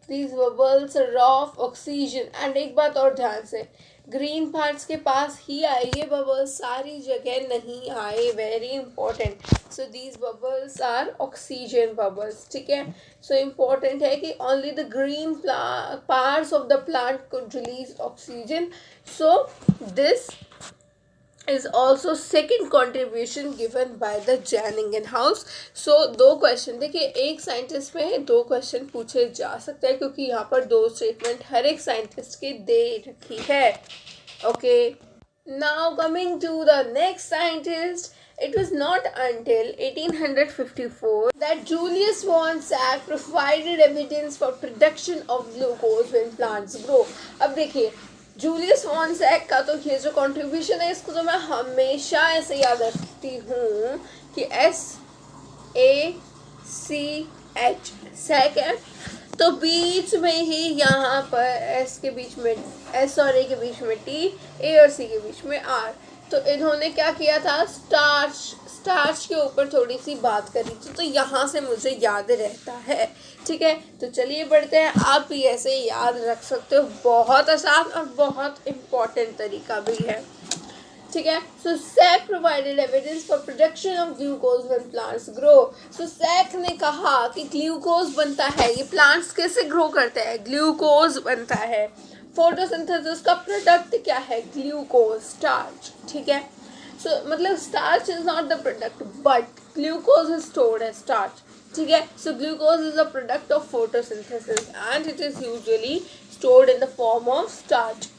[SPEAKER 1] these bubbles of oxygen. And एक बात और ध्यान से, ग्रीन पार्ट्स के पास ही आए ये बबल्स, सारी जगह नहीं आए, very important. So these bubbles are oxygen bubbles, ठीक है। सो इम्पॉर्टेंट है कि only the green parts of the plant could release oxygen. So this is also second contribution given by the Jan Ingenhouse. So दो question देखिए, एक scientist में दो question पूछे जा सकते हैं क्योंकि यहाँ पर दो स्टेटमेंट हर एक साइंटिस्ट की दे रखी है, okay. Now coming to the next scientist, it was not until 1854 that Julius von Salk provided evidence for production of glucose when plants grow. अब देखिए जूलियस वॉन सैक का तो ये जो कंट्रीब्यूशन है इसको तो मैं हमेशा ऐसे याद रखती हूँ कि SACH सैक है, तो बीच में ही यहाँ पर S के बीच में S और A के बीच में T, A और C के बीच में R। तो इन्होंने क्या किया था, स्टार्च के ऊपर थोड़ी सी बात करी थी, तो यहाँ से मुझे याद रहता है, ठीक है। तो चलिए बढ़ते हैं, आप भी ऐसे याद रख सकते हो, बहुत आसान और बहुत इम्पॉर्टेंट तरीका भी है, ठीक है। So Sachs provided evidence for production of glucose when plants grow. So Sachs ने कहा कि ग्लूकोज बनता है, ये प्लांट्स कैसे ग्रो करते हैं, ग्लूकोज बनता है। फोटोसिंथेसिस का प्रोडक्ट क्या है, ग्लूकोज, स्टार्च, ठीक है। सो मतलब starch is not the product but glucose is stored as starch, ठीक है। So glucose is a product of photosynthesis and it is usually stored in the form of starch.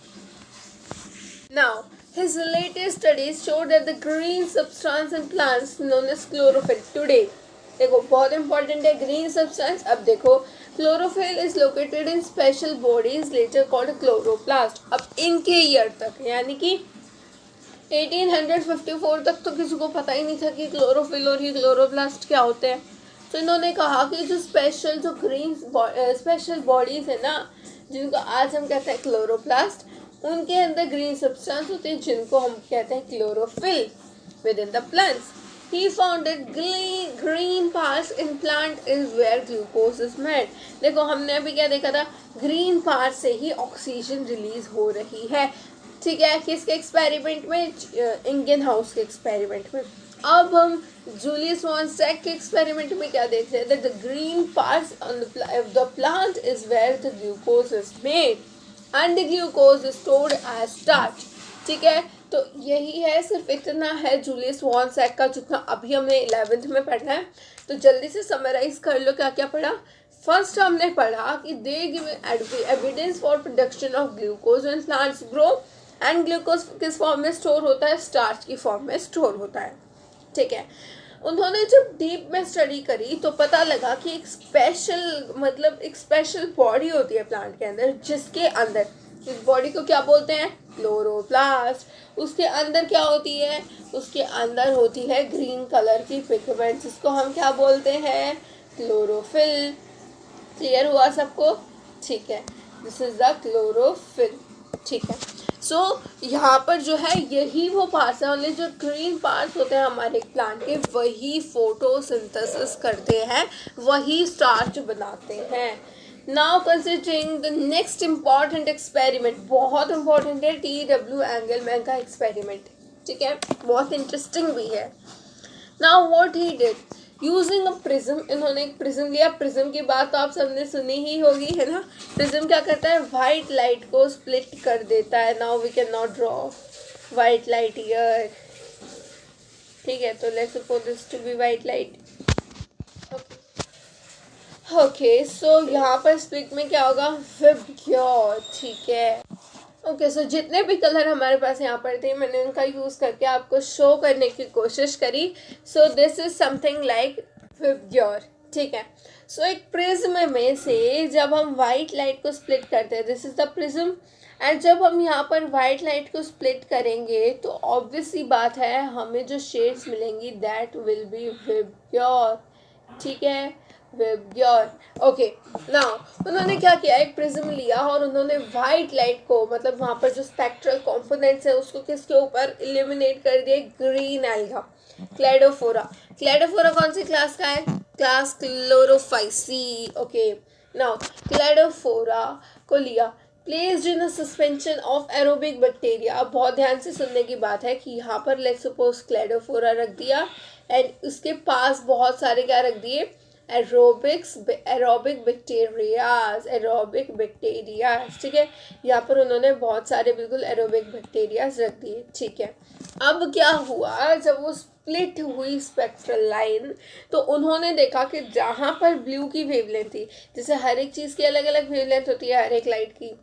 [SPEAKER 1] Now his latest studies showed that the green substance in plants known as chlorophyll today, देखो बहुत important है green substance. अब देखो chlorophyll is located in special bodies later called chloroplast. अब इनके year तक यानी कि 1854 तक तो किसी को पता ही नहीं था कि क्लोरोफिल और ये क्लोरोप्लास्ट क्या होते हैं। तो इन्होंने कहा कि जो जो ग्रीन स्पेशल बॉडीज है ना, जिनको आज हम कहते हैं क्लोरोप्लास्ट, उनके अंदर ग्रीन सब्सटेंस होते हैं जिनको हम कहते हैं chlorophyll with in the plants. He found that green parts in plant is where glucose is made. देखो हमने अभी क्या देखा था, ग्रीन पार्ट से ही ऑक्सीजन रिलीज हो रही है, ठीक है। किसके एक्सपेरिमेंट में, इंगेनहाउस के एक्सपेरिमेंट में। अब हम जूलियस वॉन सैक के एक्सपेरिमेंट में क्या देख रहे हैं, that the green parts on the plant is where the glucose is made and the glucose is stored as starch, ठीक है। तो यही है, सिर्फ इतना है जूलियस वॉन सैक का जितना अभी हमने 11th में पढ़ा है। तो जल्दी से समराइज कर लो क्या क्या पढ़ा। फर्स्ट हमने पढ़ा कि they give evidence for production of glucose when plants grow, and glucose किस फॉर्म में स्टोर होता है, स्टार्च की फॉर्म में स्टोर होता है। ठीक है, उन्होंने जब डीप में स्टडी करी तो पता लगा कि एक स्पेशल बॉडी होती है प्लांट के अंदर, जिसके अंदर इस बॉडी को क्या बोलते हैं, क्लोरोप्लास्ट। उसके अंदर क्या होती है, उसके अंदर होती है ग्रीन कलर की पिगमेंट, जिसको हम क्या बोलते हैं, क्लोरोफिल। क्लियर हुआ सबको? ठीक है, दिस इज द क्लोरोफिल। ठीक है, सो यहाँ पर जो है यही वो पार्ट्स हैं, ओनली जो ग्रीन पार्ट्स होते हैं हमारे प्लांट के, वही फोटोसिंथेसिस करते हैं, वही स्टार्च बनाते हैं। Now considering the next important experiment, बहुत इंपॉर्टेंट है TW एंगलमैन का एक्सपेरिमेंट। ठीक है, बहुत इंटरेस्टिंग भी है। Now what he did, using a prism, इन्होंने एक प्रिज्म लिया। प्रिज्म की बात तो आप सबने सुनी ही होगी, है ना। प्रिज्म क्या करता है, वाइट लाइट को स्प्लिट कर देता है। Now we can not draw white light here. ठीक है, तो let's suppose this to be white light. Okay, so यहाँ पर स्प्लिट में क्या होगा, विबग्योर। ठीक है, ओके, सो जितने भी कलर हमारे पास यहाँ पर थे मैंने उनका यूज़ करके आपको शो करने की कोशिश करी। सो this is something like VIBGYOR. ठीक है, सो एक प्रिज्म में से जब हम वाइट लाइट को स्प्लिट करते हैं, this is the prism, and जब हम यहाँ पर वाइट लाइट को स्प्लिट करेंगे तो ऑब्वियस सी बात है हमें जो शेड्स मिलेंगी दैट विल बी विबग्योर। ठीक है, विबग्योर। ओके, नाउ उन्होंने क्या किया, एक प्रिज्म लिया और उन्होंने वाइट लाइट को, मतलब वहाँ पर जो स्पेक्ट्रल कंपोनेंट्स है उसको किसके ऊपर इल्यूमिनेट कर दिया, ग्रीन एल्गा, क्लेडोफोरा। क्लेडोफोरा कौन सी क्लास का है, class Chlorophyceae. Okay, now Cladophora को लिया, placed in a suspension of aerobic bacteria. अब बहुत ध्यान से सुनने की बात है कि यहाँ पर लेट्स सपोज क्लेडोफोरा रख दिया एंड उसके पास बहुत सारे क्या रख दिए, एरोबिक बैक्टीरियाज। ठीक है, यहाँ पर उन्होंने बहुत सारे बिल्कुल एरोबिक बैक्टीरियाज रख दिए। ठीक है, अब क्या हुआ, जब वो स्प्लिट हुई स्पेक्ट्रल लाइन तो उन्होंने देखा कि जहाँ पर ब्लू की वेवलेंथ थी, जैसे हर एक चीज़ की अलग अलग वेवलेंथ होती है हर एक लाइट की,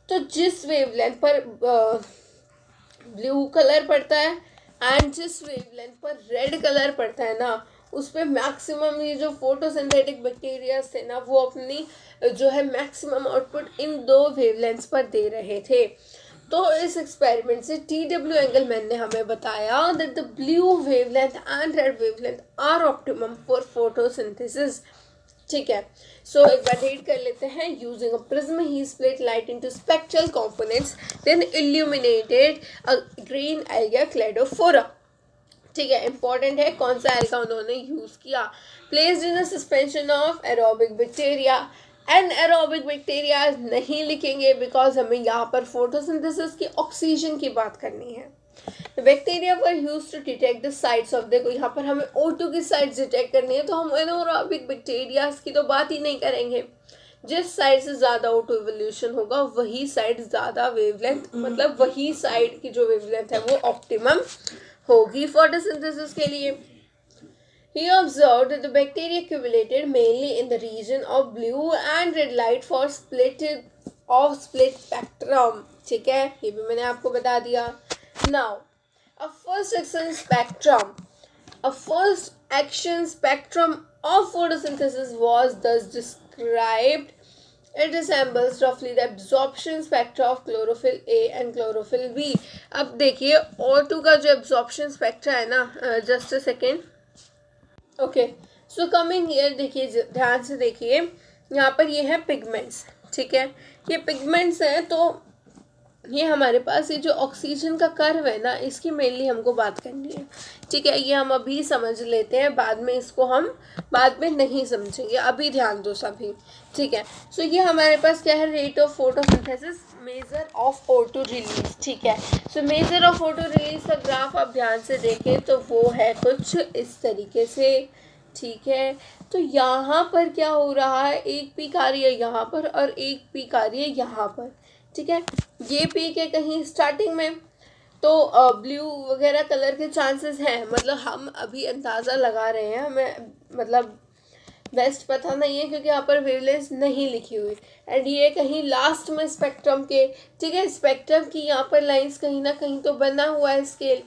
[SPEAKER 1] तो जिस वेवलेंथ पर ब्लू कलर पड़ता है एंड जिस वेवलेंथ पर रेड कलर पड़ता है ना, उस पर मैक्सिमम ये जो फोटोसिंथेटिक बैक्टीरियाज थे ना, वो अपनी जो है मैक्सिमम आउटपुट इन दो वेवलेंथ्स पर दे रहे थे। तो इस एक्सपेरिमेंट से TW एंगलमैन ने हमें बताया that the blue wavelength and red wavelength are optimum for photosynthesis. ठीक है, सो एक बार रीड कर लेते हैं। Using a prism he split light into spectral components then illuminated a green alga Cladophora. ठीक है, इंपॉर्टेंट है कौन सा एल्गा उन्होंने यूज़ किया, placed in a suspension of aerobic bacteria. An aerobic bacteria नहीं लिखेंगे बिकॉज हमें यहाँ पर फोटोसिंथेसिस की ऑक्सीजन की बात करनी है। Bacteria were used to detect the sites of, देखो यहाँ पर हमें O2 की साइट्स डिटेक्ट करनी है तो हम एनोरोबिक बैक्टीरिया की तो बात ही नहीं करेंगे। जिस साइड से ज़्यादा O2 इवोल्यूशन होगा वही साइड ज़्यादा वेवलेंथ, मतलब वही साइड की जो वेवलेंथ है वो ऑप्टिमम होगी फोटोसिंथेसिस के लिए। He observed that the bacteria accumulated mainly in the region of blue and red light for split spectrum. ठीक है, ये भी मैंने आपको बता दिया। Now, a first action spectrum of photosynthesis was thus described. It resembles roughly the absorption spectra of chlorophyll A and chlorophyll B. अब देखिए O2 का जो absorption spectra है ना, just a second. Okay, so coming here, देखिए ध्यान से देखिए, यहाँ पर ये है पिगमेंट्स। ठीक है, ये पिगमेंट्स हैं, तो ये हमारे पास ये जो ऑक्सीजन का कर्व है ना, इसकी मेनली हमको बात करनी है। ठीक है, ये हम अभी समझ लेते हैं, बाद में इसको हम बाद में नहीं समझेंगे, अभी ध्यान दो सभी। ठीक है, सो ये हमारे पास क्या है, rate of photosynthesis, measure of O2 release. ठीक है, so measure of O2 release का ग्राफ आप ध्यान से देखें तो वो है कुछ इस तरीके से। ठीक है, तो यहाँ पर क्या हो रहा है, एक पीक आ रही है यहाँ पर और एक पीक आ रही है यहाँ पर। ठीक है, ये पीक है कहीं स्टार्टिंग में तो ब्लू वगैरह कलर के चांसेस हैं, मतलब हम अभी अंदाज़ा लगा रहे हैं, हमें मतलब बेस्ट पता नहीं है क्योंकि यहाँ पर वेवलेंथ नहीं लिखी हुई। एंड ये कहीं लास्ट में स्पेक्ट्रम के, ठीक है, स्पेक्ट्रम की यहाँ पर लाइंस कहीं ना कहीं तो बना हुआ है स्केल,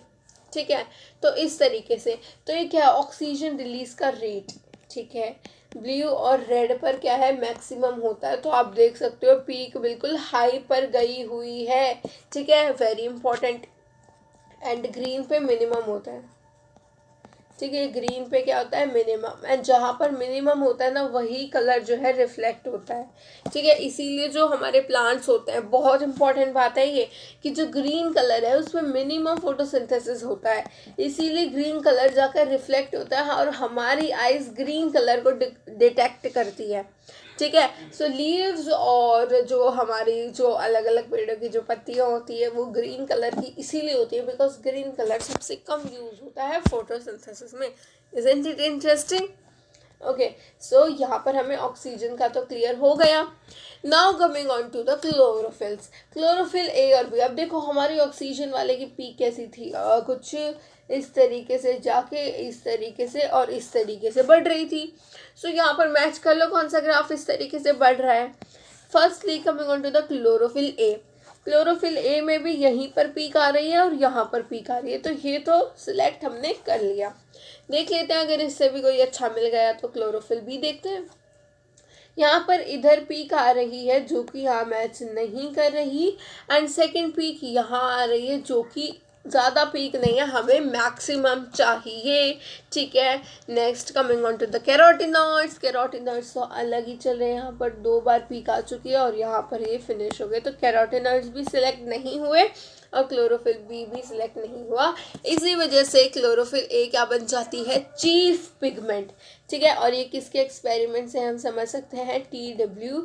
[SPEAKER 1] ठीक है। तो इस तरीके से, तो ये क्या, ऑक्सीजन रिलीज का रेट, ठीक है। ब्लू और रेड पर क्या है, मैक्सिमम होता है, तो आप देख सकते हो पीक बिल्कुल हाई पर गई हुई है, ठीक है, वेरी इंपॉर्टेंट। एंड ग्रीन पे मिनिमम होता है, ठीक है, ग्रीन पे क्या होता है, मिनिमम। एंड जहाँ पर मिनिमम होता है ना, वही कलर जो है रिफ्लेक्ट होता है, ठीक है। इसीलिए जो हमारे प्लांट्स होते हैं, बहुत इंपॉर्टेंट बात है ये कि जो ग्रीन कलर है उसमें मिनिमम फोटोसिंथेसिस होता है, इसीलिए ग्रीन कलर जाकर रिफ्लेक्ट होता है और हमारी आइज ग्रीन कलर को डिटेक्ट करती है, ठीक है। सो लीव्स और जो हमारी जो अलग अलग पेड़ों की जो पत्तियाँ होती है वो ग्रीन कलर की इसीलिए होती है बिकॉज ग्रीन कलर सबसे कम यूज होता है फोटोसिंथेसिस में। Isn't it interesting? Okay, so यहाँ पर हमें ऑक्सीजन का तो क्लियर हो गया। Now coming on to the chlorophylls, chlorophyll A और बी। अब देखो हमारी ऑक्सीजन वाले की पीक कैसी थी, कुछ इस तरीके से जाके इस तरीके से और इस तरीके से बढ़ रही थी। सो यहाँ पर मैच कर लो कौन सा ग्राफ इस तरीके से बढ़ रहा है। Firstly coming on to the chlorophyll A, chlorophyll A में भी यहीं पर पीक आ रही है और यहाँ पर पीक आ रही है, तो ये तो सिलेक्ट हमने कर लिया। देख लेते हैं अगर इससे भी कोई अच्छा मिल गया तो क्लोरोफिल बी देखते हैं। यहाँ पर इधर पीक आ रही है जो कि यहाँ मैच नहीं कर रही, एंड सेकंड पीक यहाँ आ रही है जो कि ज़्यादा पीक नहीं है, हमें मैक्सिमम चाहिए, ठीक है। Next coming on to the carotenoids, carotenoids तो अलग ही चल रहे हैं, यहाँ पर 2 बार पीक आ चुकी है और यहाँ पर ये फिनिश हो गए, तो कैरोटिनॉइड्स भी सिलेक्ट नहीं हुए और क्लोरोफिल बी भी सिलेक्ट नहीं हुआ। इसी वजह से क्लोरोफिल ए क्या बन जाती है, चीफ पिगमेंट, ठीक है। और ये किसके एक्सपेरिमेंट से हम समझ सकते हैं, TW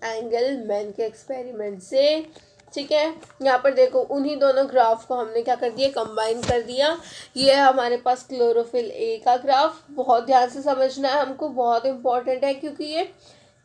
[SPEAKER 1] एंगलमैन के एक्सपेरिमेंट से, ठीक है। यहाँ पर देखो उन्हीं दोनों ग्राफ को हमने क्या कर दिया, कंबाइन कर दिया। ये है हमारे पास क्लोरोफिल ए का ग्राफ, बहुत ध्यान से समझना है हमको, बहुत इंपॉर्टेंट है क्योंकि ये,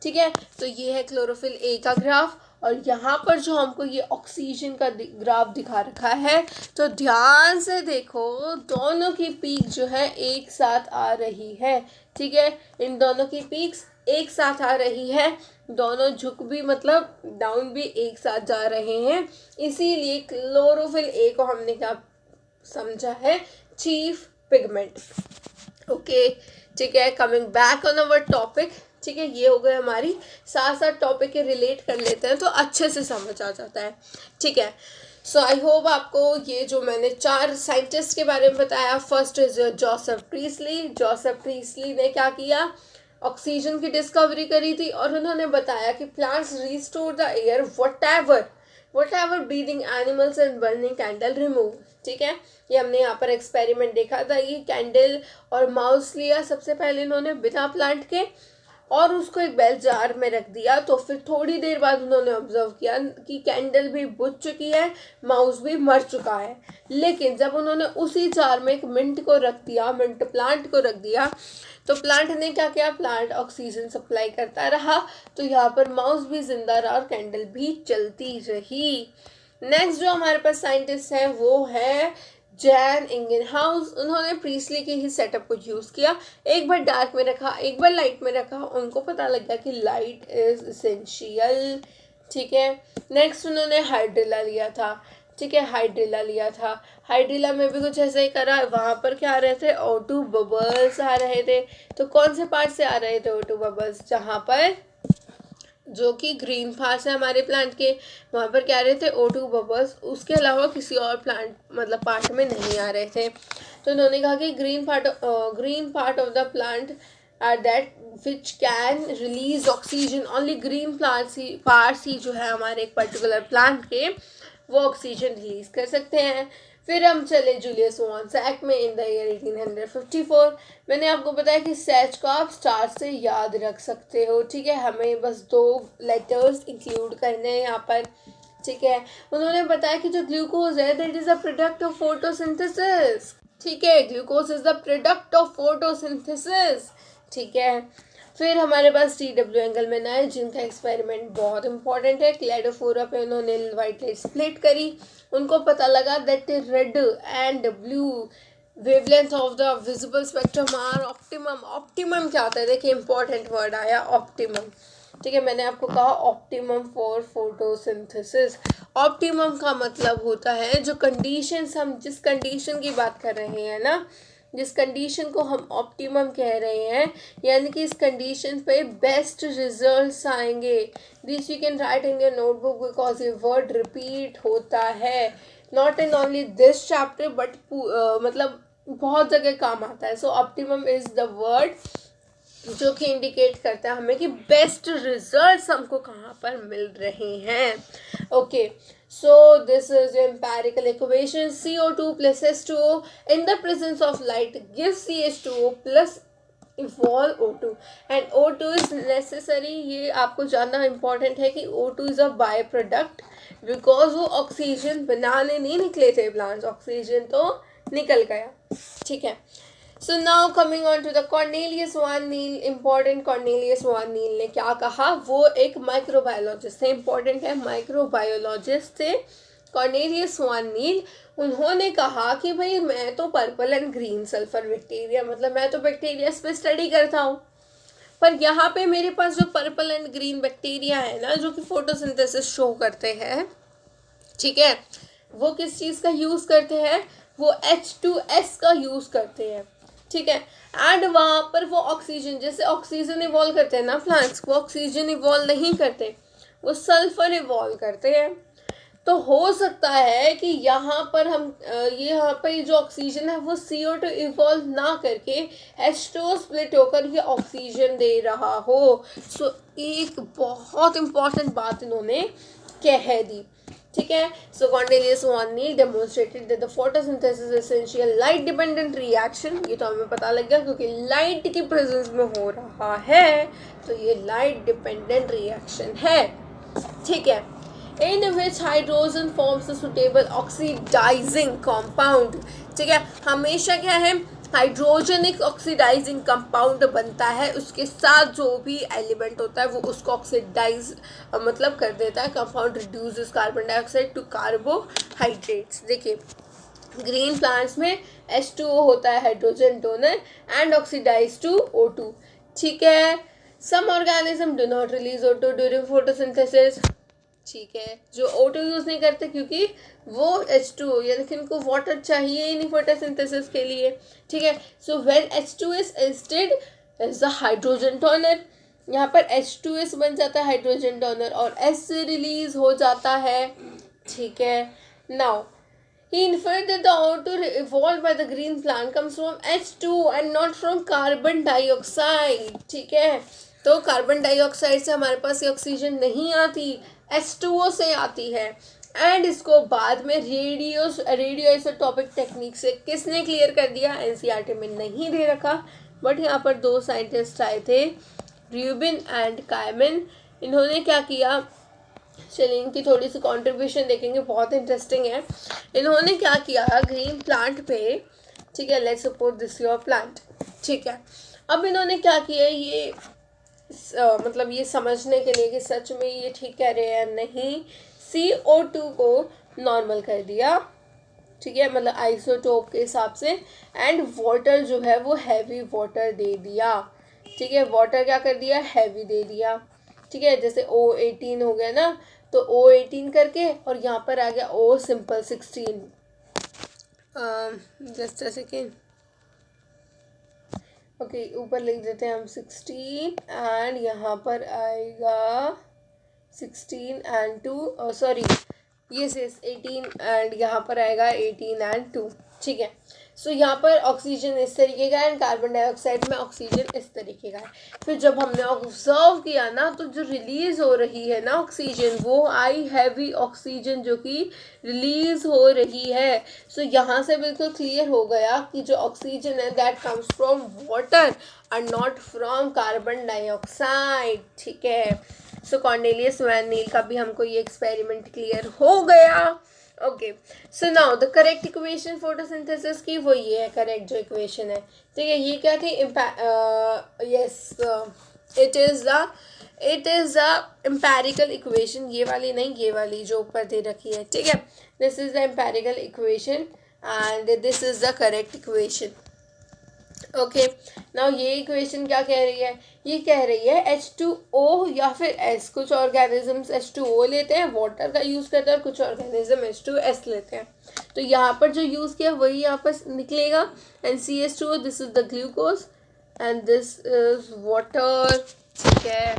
[SPEAKER 1] ठीक है। तो ये है क्लोरोफिल ए का ग्राफ और यहाँ पर जो हमको ये ऑक्सीजन का ग्राफ दिखा रखा है, तो ध्यान से देखो दोनों की पीक जो है एक साथ आ रही है, ठीक है। इन दोनों की पीक्स एक साथ आ रही है, दोनों झुक भी मतलब डाउन भी एक साथ जा रहे हैं, इसीलिए क्लोरोफिल ए को हमने क्या समझा है, चीफ पिगमेंट। ओके, ठीक है। Coming back on our topic, ठीक है, ये हो गए हमारी, साथ साथ टॉपिक के रिलेट कर लेते हैं तो अच्छे से समझ आ जाता है, ठीक है। सो आई होप आपको ये जो मैंने 4 साइंटिस्ट के बारे में बताया, फर्स्ट इज जोसेफ प्रीस्ली। जोसेफ प्रीस्ली ने क्या किया, ऑक्सीजन की डिस्कवरी करी थी और उन्होंने बताया कि plants restore the air what ever breathing animals and burning candle remove, ठीक है। ये हमने यहाँ पर एक्सपेरिमेंट देखा था, ये कैंडल और माउस लिया सबसे पहले इन्होंने बिना प्लांट के और उसको एक बेल जार में रख दिया, तो फिर थोड़ी देर बाद उन्होंने ऑब्जर्व किया कि कैंडल भी बुझ चुकी है, माउस भी मर चुका है। लेकिन जब उन्होंने उसी जार में एक मिंट को रख दिया, मिंट प्लांट को रख दिया, तो प्लांट ने क्या किया, प्लांट ऑक्सीजन सप्लाई करता रहा, तो यहाँ पर माउस भी जिंदा रहा और कैंडल भी चलती रही। नेक्स्ट जो हमारे पास साइंटिस्ट है वो है जैन इंगनहाउस। उन्होंने प्रीस्ली के ही सेटअप को यूज़ किया, एक बार डार्क में रखा, एक बार लाइट में रखा, उनको पता लग गया कि लाइट इज इसेंशियल, ठीक है। नेक्स्ट उन्होंने हाइड्रिला लिया था, ठीक है, हाइड्रिला लिया था, हाइड्रिला में भी कुछ ऐसा ही करा, वहाँ पर क्या आ रहे थे, O2 बबल्स आ रहे थे। तो कौन से पार्ट से आ रहे थे O2 बबल्स, जहाँ पर जो कि ग्रीन पार्ट्स है हमारे प्लांट के, वहाँ पर क्या आ रहे थे, O2 बबल्स, उसके अलावा किसी और प्लांट मतलब पार्ट में नहीं आ रहे थे। तो उन्होंने कहा कि green part of the plant are that which can release oxygen, only green parts ही जो है हमारे एक पर्टिकुलर प्लांट के वो ऑक्सीजन रिलीज कर सकते हैं। फिर हम चले जूलियस वॉन सैक में इन द ईयर 1854। मैंने आपको बताया कि सैच को आप स्टार से याद रख सकते हो, ठीक है, हमें बस 2 लेटर्स इंक्लूड करने हैं यहाँ पर, ठीक है। उन्होंने बताया कि जो ग्लूकोज है that is a product of photosynthesis, ठीक है, glucose is the product of photosynthesis, ठीक है। फिर हमारे पास TW एंगलमैन आए जिनका एक्सपेरिमेंट बहुत इंपॉर्टेंट है। क्लेडोफोरा पे उन्होंने वाइट लाइट स्प्लिट करी, उनको पता लगा that red and blue wavelength of the visible spectrum are optimum. Optimum क्या होता है, देखिए इंपॉर्टेंट वर्ड आया ऑप्टिमम। ठीक है, मैंने आपको कहा ऑप्टिमम फॉर फोटोसिंथेसिस। ऑप्टिमम का मतलब होता है जो कंडीशंस, हम जिस कंडीशन की बात कर रहे हैं ना, जिस कंडीशन को हम ऑप्टिमम कह रहे हैं, यानी कि इस कंडीशन पे बेस्ट रिजल्ट्स आएंगे। This you can write in your notebook because ये वर्ड रिपीट होता है, not in only this chapter but मतलब बहुत जगह काम आता है। सो ऑप्टिमम इज द वर्ड जो कि इंडिकेट करता है हमें कि बेस्ट रिजल्ट्स हमको कहाँ पर मिल रहे हैं। Okay, so this is the empirical equation CO2 plus H2O in the presence of light gives CH2O plus evolve O2 and O2 is necessary। ये आपको जानना इम्पॉर्टेंट है कि O2 is a by product because वो oxygen बनाने नहीं निकले थे प्लांट्स, ऑक्सीजन तो निकल गया। ठीक है, so now coming on to the Cornelius van Niel. Important, Cornelius van Niel ने क्या कहा, वो एक माइक्रोबायोलॉजिस्ट थे, इम्पॉर्टेंट है, माइक्रोबायोलॉजिस्ट थे कॉर्नेलियस वान नील। उन्होंने कहा कि भाई मैं तो purple and green sulphur bacteria, मतलब मैं तो बैक्टीरिया पे स्टडी करता हूँ, पर यहाँ पे मेरे पास जो पर्पल एंड ग्रीन बैक्टीरिया है ना, जो कि फोटोसिंथेसिस शो करते हैं, ठीक है, वो किस चीज़ का यूज़ करते हैं, वो H2S का यूज़ करते हैं। ठीक है, एंड वहाँ पर वो ऑक्सीजन, जैसे ऑक्सीजन इवॉल्व करते हैं ना प्लांट्स, वो ऑक्सीजन इवॉल्व नहीं करते, वो सल्फर इवॉल्व करते हैं। तो हो सकता है कि यहाँ पर हम यहाँ पर जो ऑक्सीजन है वो CO2 इवॉल्व ना करके H2O स्प्लिट होकर ये ऑक्सीजन दे रहा हो। सो एक बहुत इंपॉर्टेंट बात इन्होंने कह दी। ठीक है, so Cornelius van Niel demonstrated that the photosynthesis essential light dependent reaction. ये तो हमें पता लग गया क्योंकि लाइट की प्रेजेंस में हो रहा है, तो ये लाइट डिपेंडेंट रिएक्शन है। ठीक है, in which hydrogen forms a suitable oxidising compound. ठीक है, हमेशा क्या है, हाइड्रोजन एक ऑक्सीडाइजिंग कंपाउंड बनता है, उसके साथ जो भी एलिमेंट होता है वो उसको ऑक्सीडाइज मतलब कर देता है। Compound reduces carbon dioxide to carbohydrates. देखिए ग्रीन प्लांट्स में H2O होता है hydrogen donor and oxidise to O2। ठीक है, some organism do not release O2 during photosynthesis. ठीक है, जो O2 यूज़ नहीं करते क्योंकि वो H2O, यानी कि उनको वाटर चाहिए ही नहीं फोटोसिंथेसिस के लिए। ठीक है, so when H2 is acted as the hydrogen donor, यहाँ पर H2S बन जाता है हाइड्रोजन डोनर और S से रिलीज हो जाता है। ठीक है, now he inferred that the O2 evolved by the green plant comes from H2 and not from carbon dioxide। ठीक है, तो कार्बन डाइऑक्साइड से हमारे पास ये ऑक्सीजन नहीं आती, H2O से आती है। एंड इसको बाद में रेडियो आइसोटोपिक टेक्निक से किसने क्लियर कर दिया, NCERT में नहीं दे रखा, बट यहाँ पर दो साइंटिस्ट आए थे, र्यूबिन एंड कायमन। इन्होंने क्या किया, चलिए इनकी थोड़ी सी कंट्रीब्यूशन देखेंगे, बहुत इंटरेस्टिंग है। इन्होंने क्या किया ग्रीन प्लांट पे, ठीक है, let's suppose this your plant. ठीक है, अब इन्होंने क्या किया, ये मतलब ये समझने के लिए कि सच में ये ठीक कह रहे हैं नहीं, CO2 को नॉर्मल कर दिया। ठीक है, मतलब आइसोटोप के हिसाब से, एंड वाटर जो है वो हैवी वाटर दे दिया। ठीक है, वाटर क्या कर दिया, हैवी दे दिया। ठीक है, जैसे O18 हो गया ना, तो O18 करके और यहाँ पर आ गया O simple 16। Just a second, okay, ऊपर लिख देते हैं हम 16 एंड यहाँ पर आएगा 16 एंड 2, सॉरी यस 18 एंड यहाँ पर आएगा 18 एंड 2। ठीक है, सो यहाँ पर ऑक्सीजन इस तरीके का है एंड कार्बन डाइऑक्साइड में ऑक्सीजन इस तरीके का है। फिर जब हमने ऑब्जर्व किया ना, तो जो रिलीज हो रही है ना ऑक्सीजन, वो आई हैवी ऑक्सीजन जो कि रिलीज हो रही है। सो यहाँ से बिल्कुल क्लियर हो गया कि जो ऑक्सीजन है that comes from water and not from carbon dioxide. ठीक है, सो कॉर्नेलियस वैन नील का भी हमको ये एक्सपेरिमेंट क्लियर हो गया। Okay, so now the correct equation photosynthesis की वो ये है, करेक्ट जो इक्वेशन है। ठीक है, ये क्या थी, yes it is the empirical equation, ये वाली नहीं, ये वाली जो ऊपर दे रखी है, ठीक है। This is the empirical equation and this is the correct equation. Okay, now ये इक्वेशन क्या कह रही है? ये कह रही है H2O या फिर S। कुछ ऑर्गेनिजम्स H2O लेते हैं, वाटर का यूज़ करते हैं, और कुछ ऑर्गेनिज्म H2S लेते हैं। तो यहाँ पर जो यूज़ किया वही यहाँ पर निकलेगा। And CH2O, this is the glucose and this is water, ठीक है।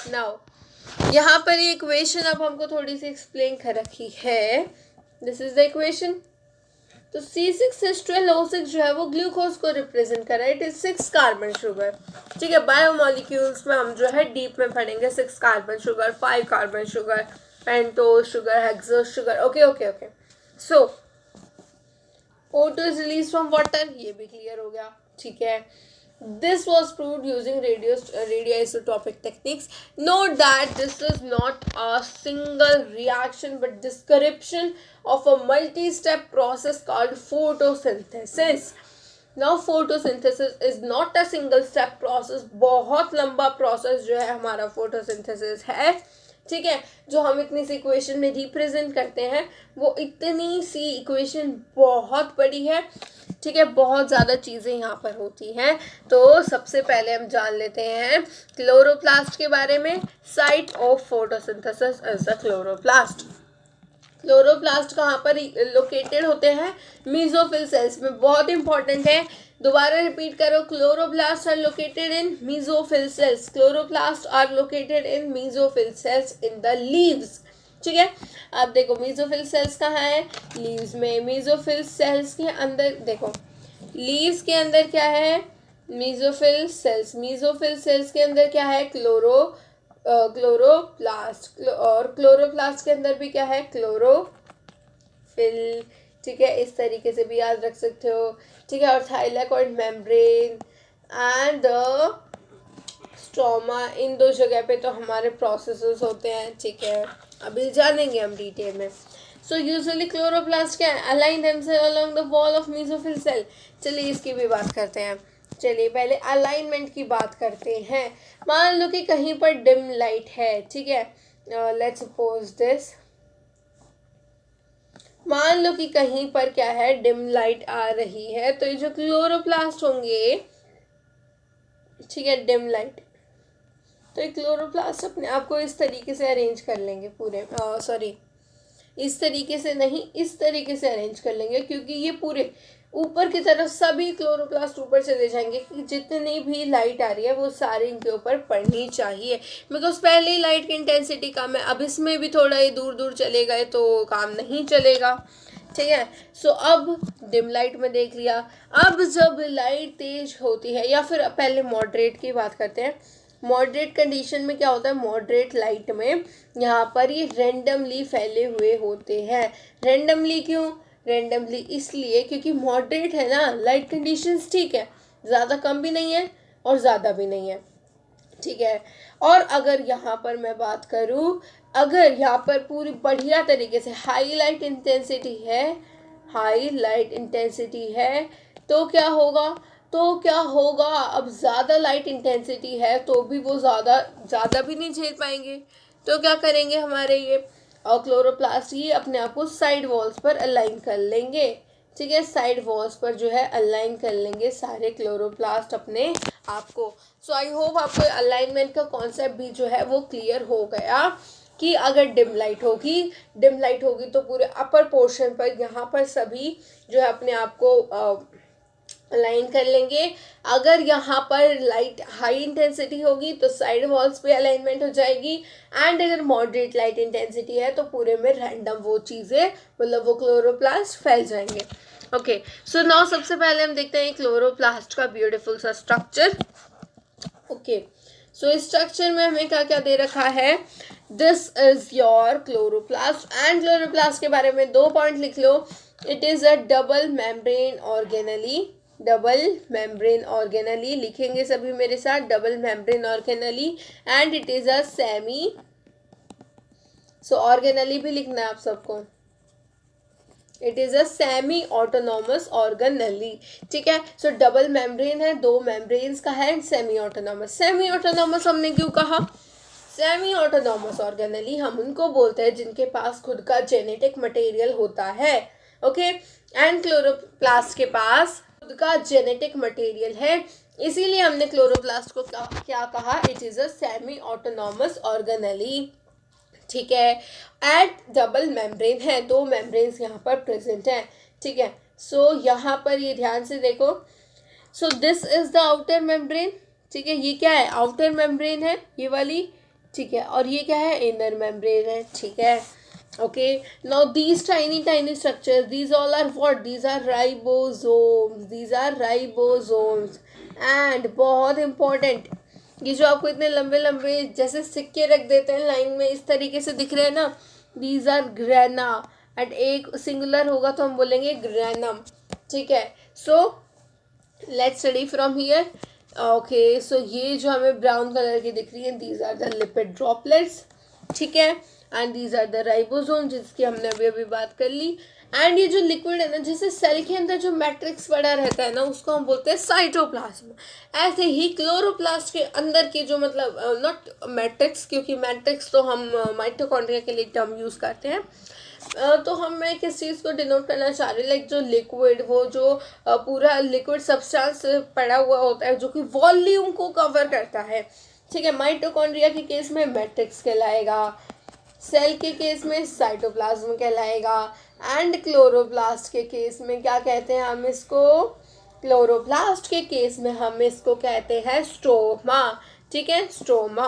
[SPEAKER 1] नाउ यहाँ पर ये इक्वेशन अब हमको थोड़ी सी एक्सप्लेन कर रखी है। This is the equation. तो C6H12O6 जो है वो ग्लूकोज को रिप्रेजेंट कर रहा है। इट इज 6 कार्बन शुगर, ठीक है। बायोमोलिक्यूल्स में हम जो है डीप में पढ़ेंगे 6 carbon sugar, 5 carbon sugar, pentose sugar, hexose sugar. Okay okay okay. So O2 is release from water, ये भी क्लियर हो गया, ठीक है। This was proved using radioisotopic techniques. Note that this is not a single reaction but description of a multi-step process called photosynthesis. Now photosynthesis is not a single step process. बहुत लंबा process जो है हमारा photosynthesis है, ठीक है। जो हम इतनी सी इक्वेशन में रिप्रेजेंट करते हैं वो इतनी सी इक्वेशन बहुत बड़ी है, ठीक है। बहुत ज़्यादा चीज़ें यहाँ पर होती हैं। तो सबसे पहले हम जान लेते हैं क्लोरोप्लास्ट के बारे में। Site of photosynthesis is the chloroplast. Chloroplast कहाँ पर लोकेटेड होते हैं? मीजोफिल सेल्स में। बहुत इंपॉर्टेंट है, दोबारा रिपीट करो। Chloroplast are located in mesophyll cells. Chloroplast are located in mesophyll cells in the leaves, ठीक है। अब देखो मीजोफिल सेल्स कहाँ है? लीव्स में। मीजोफिल सेल्स के अंदर देखो, लीव्स के अंदर क्या है? Mesophyll cells. मीजोफिल सेल्स के अंदर क्या है? क्लोरोप्लास्ट। और क्लोरोप्लास्ट के अंदर भी क्या है? क्लोरोफिल, ठीक है। इस तरीके से भी याद रख सकते हो, ठीक है। और थाइलाकॉइड मेम्ब्रेन एंड स्ट्रोमा, इन दो जगह पे तो हमारे प्रोसेसेस होते हैं, ठीक है। अभी जानेंगे हम डिटेल में। सो यूजुअली क्लोरोप्लास्ट क्या है? Align themselves along the wall of mesophyll cell. चलिए इसकी भी बात करते हैं। चलिए पहले अलाइनमेंट की बात करते हैं। मान लो कि कहीं पर डिम लाइट है, ठीक है। लेट्स सपोज दिस, मान लो कि कहीं पर क्या है? डिम लाइट आ रही है। तो ये जो क्लोरोप्लास्ट होंगे, ठीक है, डिम लाइट, तो ये क्लोरोप्लास्ट अपने आप को इस तरीके से अरेंज कर लेंगे पूरे, सॉरी इस तरीके से नहीं, इस तरीके से अरेंज कर लेंगे, क्योंकि ये पूरे ऊपर की तरफ सभी क्लोरोप्लास्ट ऊपर चले जाएंगे कि जितनी भी लाइट आ रही है वो सारी इनके ऊपर पड़नी चाहिए। बिकॉज पहले ही लाइट की इंटेंसिटी कम है, अब इसमें भी थोड़ा ही दूर दूर चले गए तो काम नहीं चलेगा, ठीक है। सो अब डिम लाइट में देख लिया। अब जब लाइट तेज होती है, या फिर पहले मॉडरेट की बात करते हैं। मॉडरेट कंडीशन में क्या होता है? मॉडरेट लाइट में यहाँ पर ये रेंडमली फैले हुए होते हैं। रेंडमली क्यों? रेंडमली इसलिए क्योंकि मॉडरेट है ना, लाइट कंडीशंस, ठीक है। ज़्यादा कम भी नहीं है और ज़्यादा भी नहीं है, ठीक है। और अगर यहाँ पर मैं बात करूँ, अगर यहाँ पर पूरी बढ़िया तरीके से हाई लाइट इंटेंसिटी है, हाई लाइट इंटेंसिटी है, तो क्या होगा? तो क्या होगा? अब ज़्यादा लाइट इंटेंसिटी है तो भी वो ज़्यादा भी नहीं झेल पाएंगे। तो क्या करेंगे हमारे ये और क्लोरोप्लास्ट ये अपने आप को साइड वॉल्स पर अलाइन कर लेंगे, ठीक है। साइड वॉल्स पर जो है अलाइन कर लेंगे सारे क्लोरोप्लास्ट अपने आप को। सो आई होप आपको अलाइनमेंट का कॉन्सेप्ट भी जो है वो क्लियर हो गया कि अगर डिम लाइट होगी तो पूरे अपर पोर्शन पर यहाँ पर सभी जो है अपने आप को अलाइन कर लेंगे। अगर यहाँ पर लाइट हाई इंटेंसिटी होगी तो साइड वॉल्स पे अलाइनमेंट हो जाएगी। एंड अगर मॉडरेट लाइट इंटेंसिटी है तो पूरे में रैंडम वो चीज़ें, मतलब वो क्लोरोप्लास्ट फैल जाएंगे। ओके, सो नाउ सबसे पहले हम देखते हैं क्लोरोप्लास्ट का ब्यूटीफुल सा स्ट्रक्चर। ओके, सो इस स्ट्रक्चर में हमें क्या क्या दे रखा है? This is your chloroplast. And chloroplast के बारे में 2 पॉइंट लिख लो। It is a double membrane organelle. Double membrane organelle लिखेंगे सभी मेरे साथ, double membrane organelle. And it is a semi, so organelle भी लिखना है आप सबको। It is a semi autonomous organelle, ठीक है। सो डबल मेम्ब्रेन है, 2 मेम्ब्रेन्स का है, सेमी ऑटोनॉमस। सेमी ऑटोनॉमस हमने क्यों कहा? सेमी ऑटोनॉमस ऑर्गेनेली हम उनको बोलते हैं जिनके पास खुद का जेनेटिक मटेरियल होता है, ओके। एंड क्लोरोप्लास्ट के पास खुद का जेनेटिक मटेरियल है, इसीलिए हमने क्लोरोप्लास्ट को क्या कहा? It is a semi autonomous organelle, ठीक है। एट डबल मेम्ब्रेन है, 2 मेम्ब्रेन्स यहाँ पर प्रेजेंट हैं, ठीक है। सो यहाँ पर ये ध्यान से देखो, सो this is the outer membrane, ठीक है। ये क्या है? आउटर मेम्ब्रेन है ये वाली, ठीक है। और ये क्या है? इनर मेम्ब्रेन है, ठीक है, okay. Now these tiny structures, these all are what? These are ribosomes, these are ribosomes. And बहुत इंपॉर्टेंट, ये जो आपको इतने लंबे लंबे जैसे सिक्के रख देते हैं लाइन में, इस तरीके से दिख रहे हैं ना, दीज आर ग्रेना। एंड एक सिंगुलर होगा तो हम बोलेंगे ग्रेनम, ठीक है। So let's study from here, okay. So ये जो हमें ब्राउन कलर की दिख रही है, these are the lipid droplets, ठीक है। And these are the ribosome, जिसकी हमने अभी अभी बात कर ली। एंड ये जो लिक्विड है ना, जैसे सेल के अंदर जो मैट्रिक्स पड़ा रहता है ना, उसको हम बोलते हैं साइटोप्लाज्म। ऐसे ही क्लोरोप्लास्ट के अंदर की जो मतलब नॉट मैट्रिक्स, क्योंकि मैट्रिक्स तो हम माइटोकॉन्ड्रिया के लिए टर्म यूज़ करते हैं, तो हम मैं किस चीज़ को डिनोट करना चाह रही हूँ, लाइक जो लिक्विड, वो जो पूरा लिक्विड सब्सटेंस पड़ा हुआ होता है जो कि वॉल्यूम को कवर करता है, ठीक है। माइटोकॉन्ड्रिया के केस में मैट्रिक्स कहलाएगा, सेल के केस में साइटोप्लाज्म कहलाएगा, एंड क्लोरोप्लास्ट के केस में क्या कहते हैं हम इसको? क्लोरोप्लास्ट के केस में हम इसको कहते हैं स्ट्रोमा, ठीक है, stroma.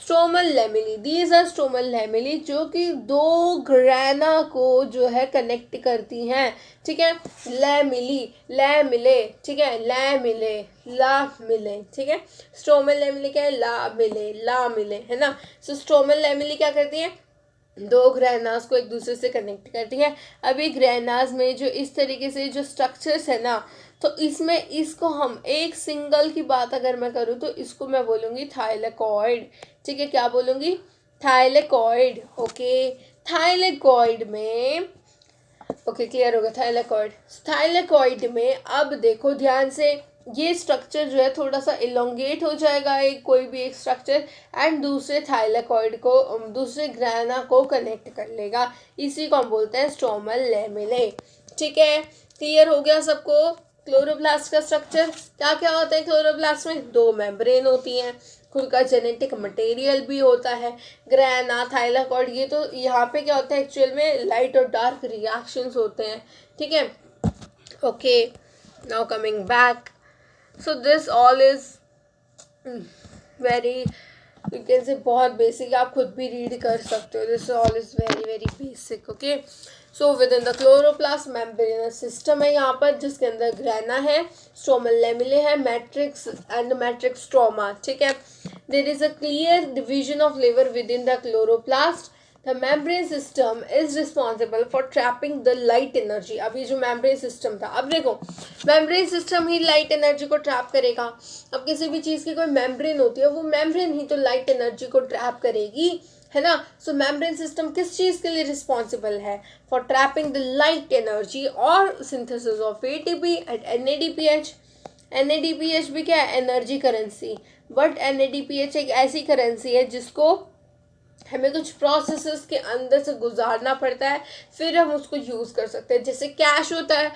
[SPEAKER 1] Stromal lamellae, these are stromal lamellae, जो कि 2 ग्रेना को जो है कनेक्ट करती हैं, ठीक है। लेमिली, ले मिले, ठीक है, ले मिले, ला मिले, ठीक है। स्ट्रोमल लेमिली क्या है? ला मिले, ला मिले, है ना। सो स्ट्रोमल लेमिली क्या करती है? 2 ग्रेनास को एक दूसरे से कनेक्ट करती है। अभी ग्रेनास में जो इस तरीके से जो स्ट्रक्चर्स है ना, तो इसमें इसको हम एक सिंगल की बात अगर मैं करूँ तो इसको मैं बोलूँगी थाइलेकॉइड, ठीक है। क्या बोलूँगी? Thylakoid, okay. थाइलेकॉइड में, ओके, क्लियर होगा थाइलेकॉइड। थाइलेकॉइड में अब देखो ध्यान से, ये स्ट्रक्चर जो है थोड़ा सा इलोंगेट हो जाएगा, एक कोई भी एक स्ट्रक्चर, एंड दूसरे थाइलेकॉइड को, दूसरे ग्रेना को कनेक्ट कर लेगा, इसी को हम बोलते हैं स्ट्रोमल लेमिले, ठीक है। क्लियर हो गया सबको? क्लोरोप्लास्ट का स्ट्रक्चर क्या क्या होता है? क्लोरोप्लास्ट में 2 मेम्ब्रेन होती हैं, खुद का जेनेटिक मटेरियल भी होता है, ग्रेना, थाइलेकॉइड। ये तो यहाँ पे क्या होता है एक्चुअल में? लाइट और डार्क रिएक्शंस होते हैं, ठीक है, okay. Now coming back, so this all is very, you can से बहुत बेसिक, आप खुद भी रीड कर सकते हो, this all is very very basic, okay. So within the chloroplast membranous system है यहाँ पर, जिसके अंदर ग्रेना है, स्ट्रोमल लेमिले है, मैट्रिक्स एंड मैट्रिक्स स्ट्रोमा, ठीक है। There is a clear division of layer within the chloroplast. The membrane system is responsible for trapping the light energy. अब ये जो membrane system था, अब देखो membrane system ही light energy को trap करेगा। अब किसी भी चीज़ की कोई membrane होती है, वो membrane ही तो light energy को trap करेगी, है ना। सो membrane system किस चीज़ के लिए responsible है? For trapping the light energy और synthesis of ATP and NADPH। NADPH भी क्या है? Energy currency. बट NADPH एक ऐसी करेंसी है जिसको हमें कुछ प्रोसेसेस के अंदर से गुजारना पड़ता है, फिर हम उसको यूज़ कर सकते हैं। जैसे कैश होता है,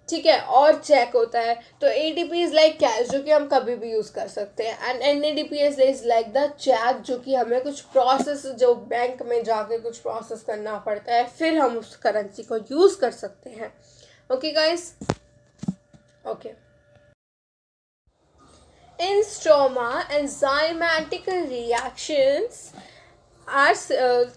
[SPEAKER 1] ठीक है, और चेक होता है, तो ATP इज़ लाइक कैश, जो कि हम कभी भी यूज़ कर सकते हैं, and NADPH is like the check, जो कि हमें कुछ प्रोसेस, जो बैंक में जाके कुछ प्रोसेस करना पड़ता है, फिर हम उस करेंसी को यूज़ कर सकते हैं, okay guys, okay. In stroma, enzymatic reactions are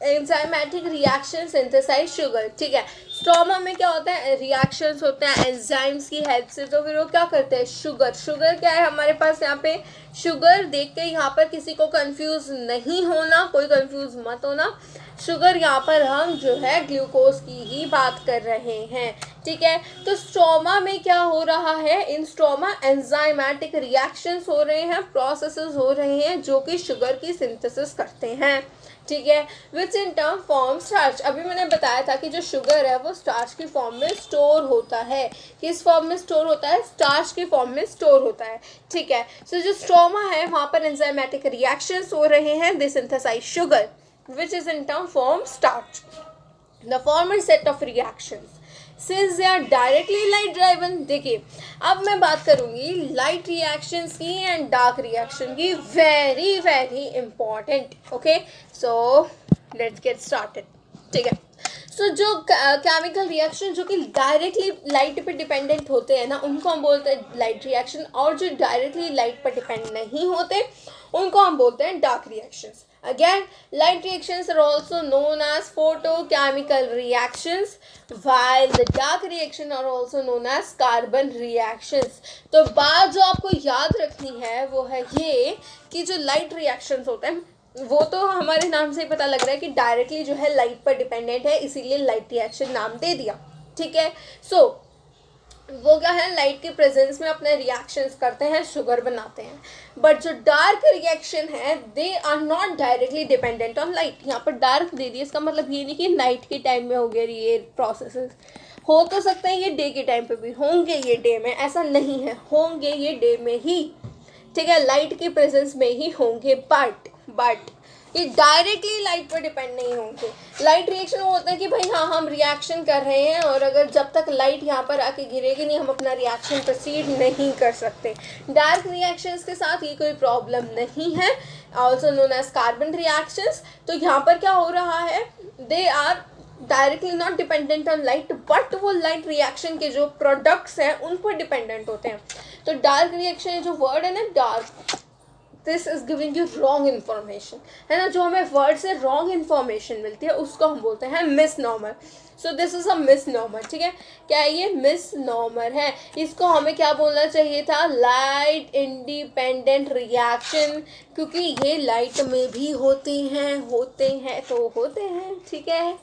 [SPEAKER 1] enzymatic reaction synthesise sugar, ठीक है। स्ट्रोमा में क्या होता है? रिएक्शंस होते हैं एंजाइम्स की हेल्प से, तो फिर वो क्या करते हैं? शुगर। शुगर क्या है हमारे पास यहाँ पे? शुगर देख के यहाँ पर किसी को कंफ्यूज नहीं होना, कोई कंफ्यूज मत होना। शुगर यहाँ पर हम जो है ग्लूकोज की ही बात कर रहे हैं, ठीक है। तो स्ट्रोमा में क्या हो रहा है? इन स्ट्रोमा एंजाइमेटिक रिएक्शंस हो रहे हैं, प्रोसेसेस हो रहे हैं जो कि शुगर की सिंथेसिस करते हैं, ठीक है, विच इन टर्म फॉर्म स्टार्च। अभी मैंने बताया था कि जो शुगर है वो स्टार्च की फॉर्म में स्टोर होता है। किस फॉर्म में स्टोर होता है? स्टार्च की फॉर्म में स्टोर होता है। ठीक है, सो जो स्ट्रोमा है वहाँ पर एंजाइमेटिक रिएक्शंस हो रहे हैं, they synthesise sugar which is in term form starch. The former set of reactions since they are directly light driven. देखिए, अब मैं बात करूंगी लाइट रिएक्शंस की एंड डार्क रिएक्शन की, very very important. Okay, so let's get started. ठीक है, सो जो केमिकल रिएक्शन जो कि डायरेक्टली लाइट पे डिपेंडेंट होते हैं ना, उनको हम बोलते हैं लाइट रिएक्शन, और जो डायरेक्टली लाइट पर डिपेंड नहीं होते उनको हम बोलते हैं dark reactions. Again, light reactions are also known as photochemical reactions, while the dark reaction are also known as carbon reactions. तो बात जो आपको याद रखनी है वो है ये कि जो light reactions होते हैं वो तो हमारे नाम से ही पता लग रहा है कि डायरेक्टली जो है लाइट पर डिपेंडेंट है, इसीलिए लाइट रिएक्शन नाम दे दिया। ठीक है, सो वो क्या है, लाइट के प्रेजेंस में अपने रिएक्शंस करते हैं, शुगर बनाते हैं। बट जो डार्क रिएक्शन है they are not directly dependent on light. यहाँ पर डार्क दे दिया, इसका मतलब ये नहीं कि नाइट के टाइम में हो गया ये प्रोसेसेस। हो तो सकते हैं ये डे के टाइम पे भी होंगे, ये डे में ऐसा नहीं है, होंगे ये डे में ही। ठीक है, लाइट के प्रेजेंस में ही होंगे, बट ये डायरेक्टली लाइट पर डिपेंड नहीं होंगे। लाइट रिएक्शन वो होता है कि भाई हाँ, हम रिएक्शन कर रहे हैं और अगर जब तक लाइट यहाँ पर आके गिरेगी नहीं हम अपना रिएक्शन प्रोसीड नहीं कर सकते। डार्क रिएक्शंस के साथ ये कोई प्रॉब्लम नहीं है, also known as carbon reactions. तो यहाँ पर क्या हो रहा है, they are directly not dependent on light, but वो लाइट रिएक्शन के जो प्रोडक्ट्स हैं उन पर डिपेंडेंट होते हैं। तो डार्क रिएक्शन जो वर्ड है ना, dark, this is giving you wrong information, है ना। जो हमें वर्ड से रॉन्ग इन्फॉर्मेशन मिलती है उसको हम बोलते हैं मिसनॉमर। सो दिस इज अ मिसनॉमर। ठीक है, क्या ये मिसनॉमर है? इसको हमें क्या बोलना चाहिए था? लाइट इंडिपेंडेंट रिएक्शन, क्योंकि ये लाइट में भी होते हैं। ठीक है,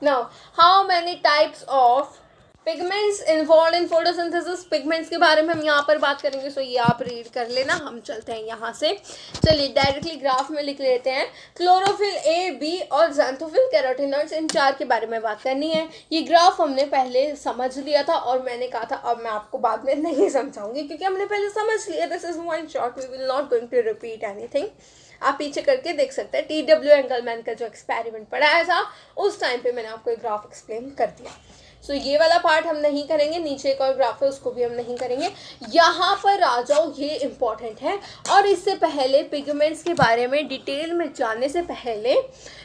[SPEAKER 1] now how many types of pigments involve in photosynthesis. Pigments के बारे में हम यहाँ पर बात करेंगे, सो ये आप रीड कर लेना। हम चलते हैं यहाँ से, चलिए डायरेक्टली ग्राफ में लिख लेते हैं। क्लोरोफिल ए, बी और ज़ैंथोफिल कैरोटीनॉइड्स, इन चार के बारे में बात करनी है। ये ग्राफ हमने पहले समझ लिया था और मैंने कहा था अब मैं आपको बाद में नहीं समझाऊंगी क्योंकि हमने पहले समझ लिया। This is one shot, we will not going to repeat anything. आप पीछे करके देख सकते हैं, TW एंगलमैन का जो एक्सपेरिमेंट पढ़ाया था उस टाइम पे मैंने आपको एक ग्राफ एक्सप्लेन कर दिया। सो ये वाला पार्ट हम नहीं करेंगे, नीचे एक और ग्राफ है उसको भी हम नहीं करेंगे। यहाँ पर आ जाओ, ये इम्पॉर्टेंट है। और इससे पहले पिगमेंट्स के बारे में डिटेल में जानने से पहले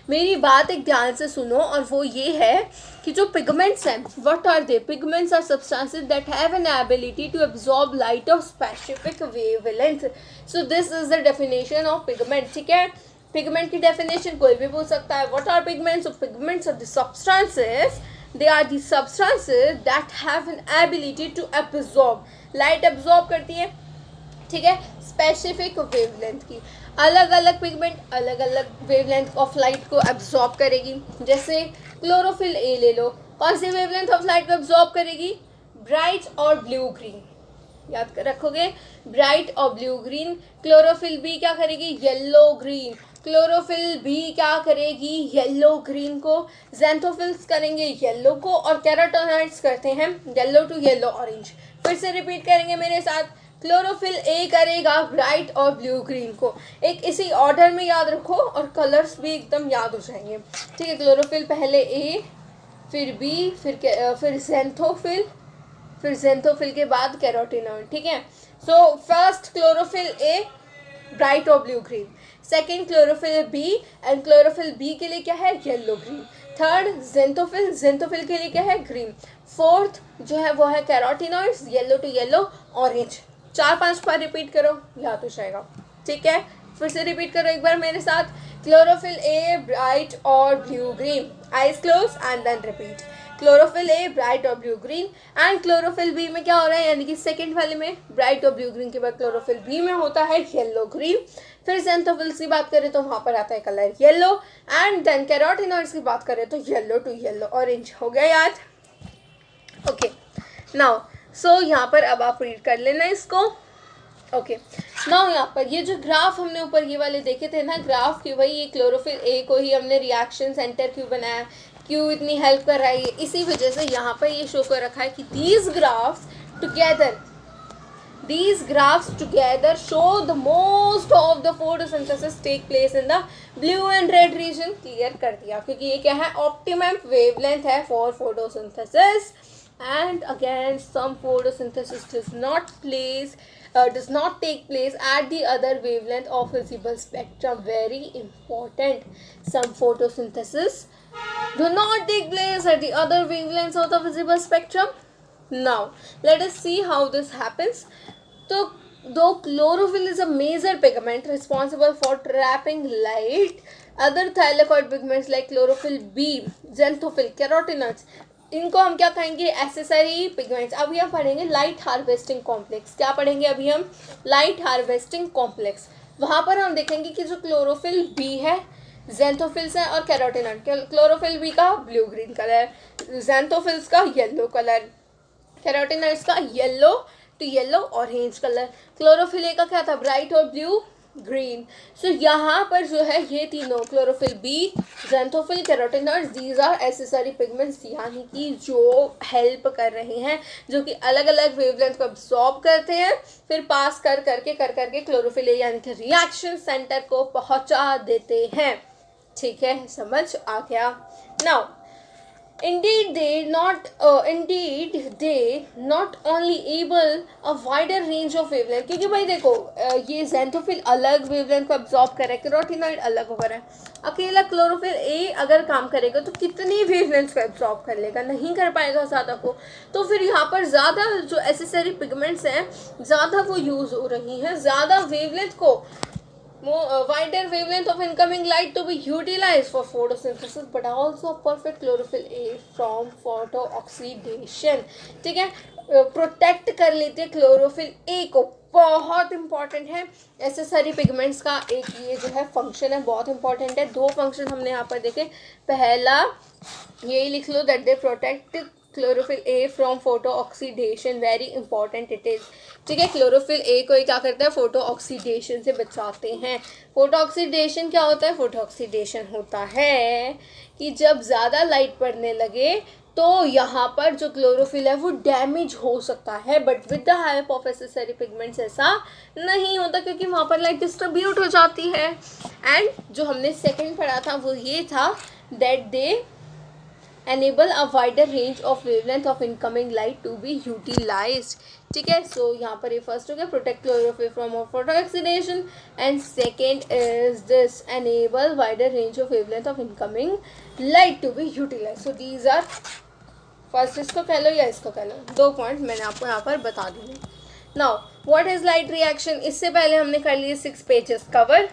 [SPEAKER 1] मेरी बात एक ध्यान से सुनो, और वो ये है कि जो पिगमेंट्स हैं, what are they? Pigments are substances that have an ability to absorb light of specific wavelength. So this is the definition of pigment. ठीक है, पिगमेंट की डेफिनेशन कोई भी पूछ सकता है। What are pigments? Pigments are the substances, they are the substances that have an ability to absorb, light absorb करती है। ठीक है, स्पेसिफिक वेवलेंथ की। अलग अलग पिगमेंट अलग अलग वेवलेंथ ऑफ लाइट को एब्जॉर्ब करेगी। जैसे क्लोरोफिल ए ले लो, कौन सी वेवलेंथ ऑफ लाइट को एब्जॉर्ब करेगी? ब्राइट और ब्लू ग्रीन, याद कर रखोगे, ब्राइट और ब्लू ग्रीन। क्लोरोफिल बी क्या करेगी? Yellow green. क्लोरोफिल बी क्या करेगी? येलो ग्रीन को। ज़ैंथोफिल्स करेंगे येलो को, और कैरोटीनॉइड्स करते हैं येलो टू येलो ऑरेंज। फिर से रिपीट करेंगे मेरे साथ, क्लोरोफिल ए करेगा ब्राइट और ब्लू ग्रीन को। एक इसी ऑर्डर में याद रखो और कलर्स भी एकदम याद हो जाएंगे। ठीक है, क्लोरोफिल पहले ए, फिर बी, फिर ज़ैंथोफिल, फिर ज़ैंथोफिल के बाद कैरोटीनॉइड। ठीक है, सो फर्स्ट क्लोरोफिल ए, ब्राइट और blue green. Second chlorophyll b, and chlorophyll b के लिए क्या है? Yellow green. Third xanthophyll, xanthophyll के लिए क्या है? ग्रीन। फोर्थ जो है वो है carotenoids, yellow to yellow orange. 4-5 बार रिपीट करो, याद हो जाएगा। ठीक है, फिर से रिपीट करो एक बार मेरे साथ, क्लोरोफिल ए, ब्राइट और blue green. Eyes close and then repeat. Chlorophyll A, bright और blue green, and chlorophyll B में क्या हो रहा है, यानी कि सेकेंड वाले में ब्राइट और ब्लू ग्रीन के बाद क्लोरोफिल बी में होता है येलो ग्रीन। फिर ज़ैंथोफिल्स की बात करें तो वहाँ पर आता है colour yellow, and then carotenoids की बात करें तो येलो टू येलो ऑरेंज। हो गया याद? ओके, नाउ सो यहाँ पर अब आप रीड कर लेना इसको। ओके नाउ यहाँ पर ये जो ग्राफ हमने ऊपर ये वाले देखे थे ना ग्राफ कि भाई ये क्लोरोफिल ए को ही हमने रिएक्शन सेंटर क्यों बनाया, क्यों इतनी हेल्प कर रहा है ये, इसी वजह से यहाँ पर ये शो कर रखा है कि these graphs together show the most of the photosynthesis take place in the blue and red region. Clear कर दिया क्योंकि ये क्या है optimum wavelength है for photosynthesis and again some photosynthesis does not take place at the other wavelength of visible spectrum. Very important. Some photosynthesis do not take place at the other wavelengths of the visible spectrum. Now let us see how this happens. So though chlorophyll is a major pigment responsible for trapping light, other thylakoid pigments like chlorophyll B, xanthophyll, carotenoids, इनको हम क्या कहेंगे accessory pigments. अभी हम पढ़ेंगे light harvesting complex. क्या पढ़ेंगे अभी हम? Light harvesting complex. वहाँ पर हम देखेंगे कि जो क्लोरोफिल बी है, जेंथोफिल्स है और कैरोटिनॉइड. क्लोरोफिल बी का ब्लू ग्रीन कलर, जेंथोफिल्स का येलो कलर, कैरोटिनॉइड्स का yellow to yellow orange colour, chlorophyll A का क्या था? ब्राइट और ब्लू ग्रीन. सो यहाँ पर जो है ये तीनों chlorophyll b, xanthophyll, carotenoids, these are accessory pigments, यानी कि जो हेल्प कर रहे हैं, जो कि अलग अलग वेवलेंथ को अब्सॉर्ब करते हैं, फिर पास कर करके क्लोरोफिल ए यानी कि रिएक्शन सेंटर को पहुँचा देते हैं. ठीक है, समझ आ गया. Now Indeed, they not only able a wider range of wavelength. क्योंकि भाई देखो ये जेंथोफिल अलग वेवलेंथ को अब्जॉर्ब कर रहा है, कैरोटिनॉइड अलग हो रहा है. अकेला क्लोरोफिल ए अगर काम करेगा तो कितनी वेवलेंथ को अब्जॉर्ब कर लेगा? नहीं कर पाएगा ज़्यादा को. तो फिर यहाँ पर ज़्यादा जो एसेसरी पिगमेंट्स हैं ज़्यादा वो यूज़ हो रही हैं, ज़्यादा वेवलेंथ को wider wavelength of incoming light to be utilized for photosynthesis, but also perfect chlorophyll A from photooxidation. ठीक है, प्रोटेक्ट कर लेते हैं क्लोरोफिल ए को. बहुत इंपॉर्टेंट है. एसेसरी पिगमेंट्स का एक ये जो है फंक्शन है, बहुत इंपॉर्टेंट है. दो फंक्शन हमने यहाँ पर देखे. पहला यही लिख लो, that they protect chlorophyll a from photo oxidation. Very important it is. ठीक है, क्लोरोफिल ए को क्या करता है? फोटो ऑक्सीडेशन से बचाते हैं. फोटो ऑक्सीडेशन क्या होता है? फोटो ऑक्सीडेशन होता है कि जब ज़्यादा लाइट पड़ने लगे तो यहाँ पर जो क्लोरोफिल है वो डैमेज हो सकता है, but with the help of accessory pigments ऐसा नहीं होता, क्योंकि वहाँ पर लाइट डिस्ट्रीब्यूट हो जाती है. एंड जो हमने सेकंड पढ़ा था वो ये था, that they enable a wider range of wavelength of incoming light to be utilized. ठीक है, सो यहाँ पर ये फर्स्ट हो गया, protect chlorophyll from photo oxidation, and second is this enable wider range of wavelength of incoming light to be utilized. so these are, first इसको कह लो या इसको कह लो, दो पॉइंट मैंने आपको यहाँ पर बता दिए. Now what is light reaction? इससे पहले हमने कर लिए 6 पेजेस कवर.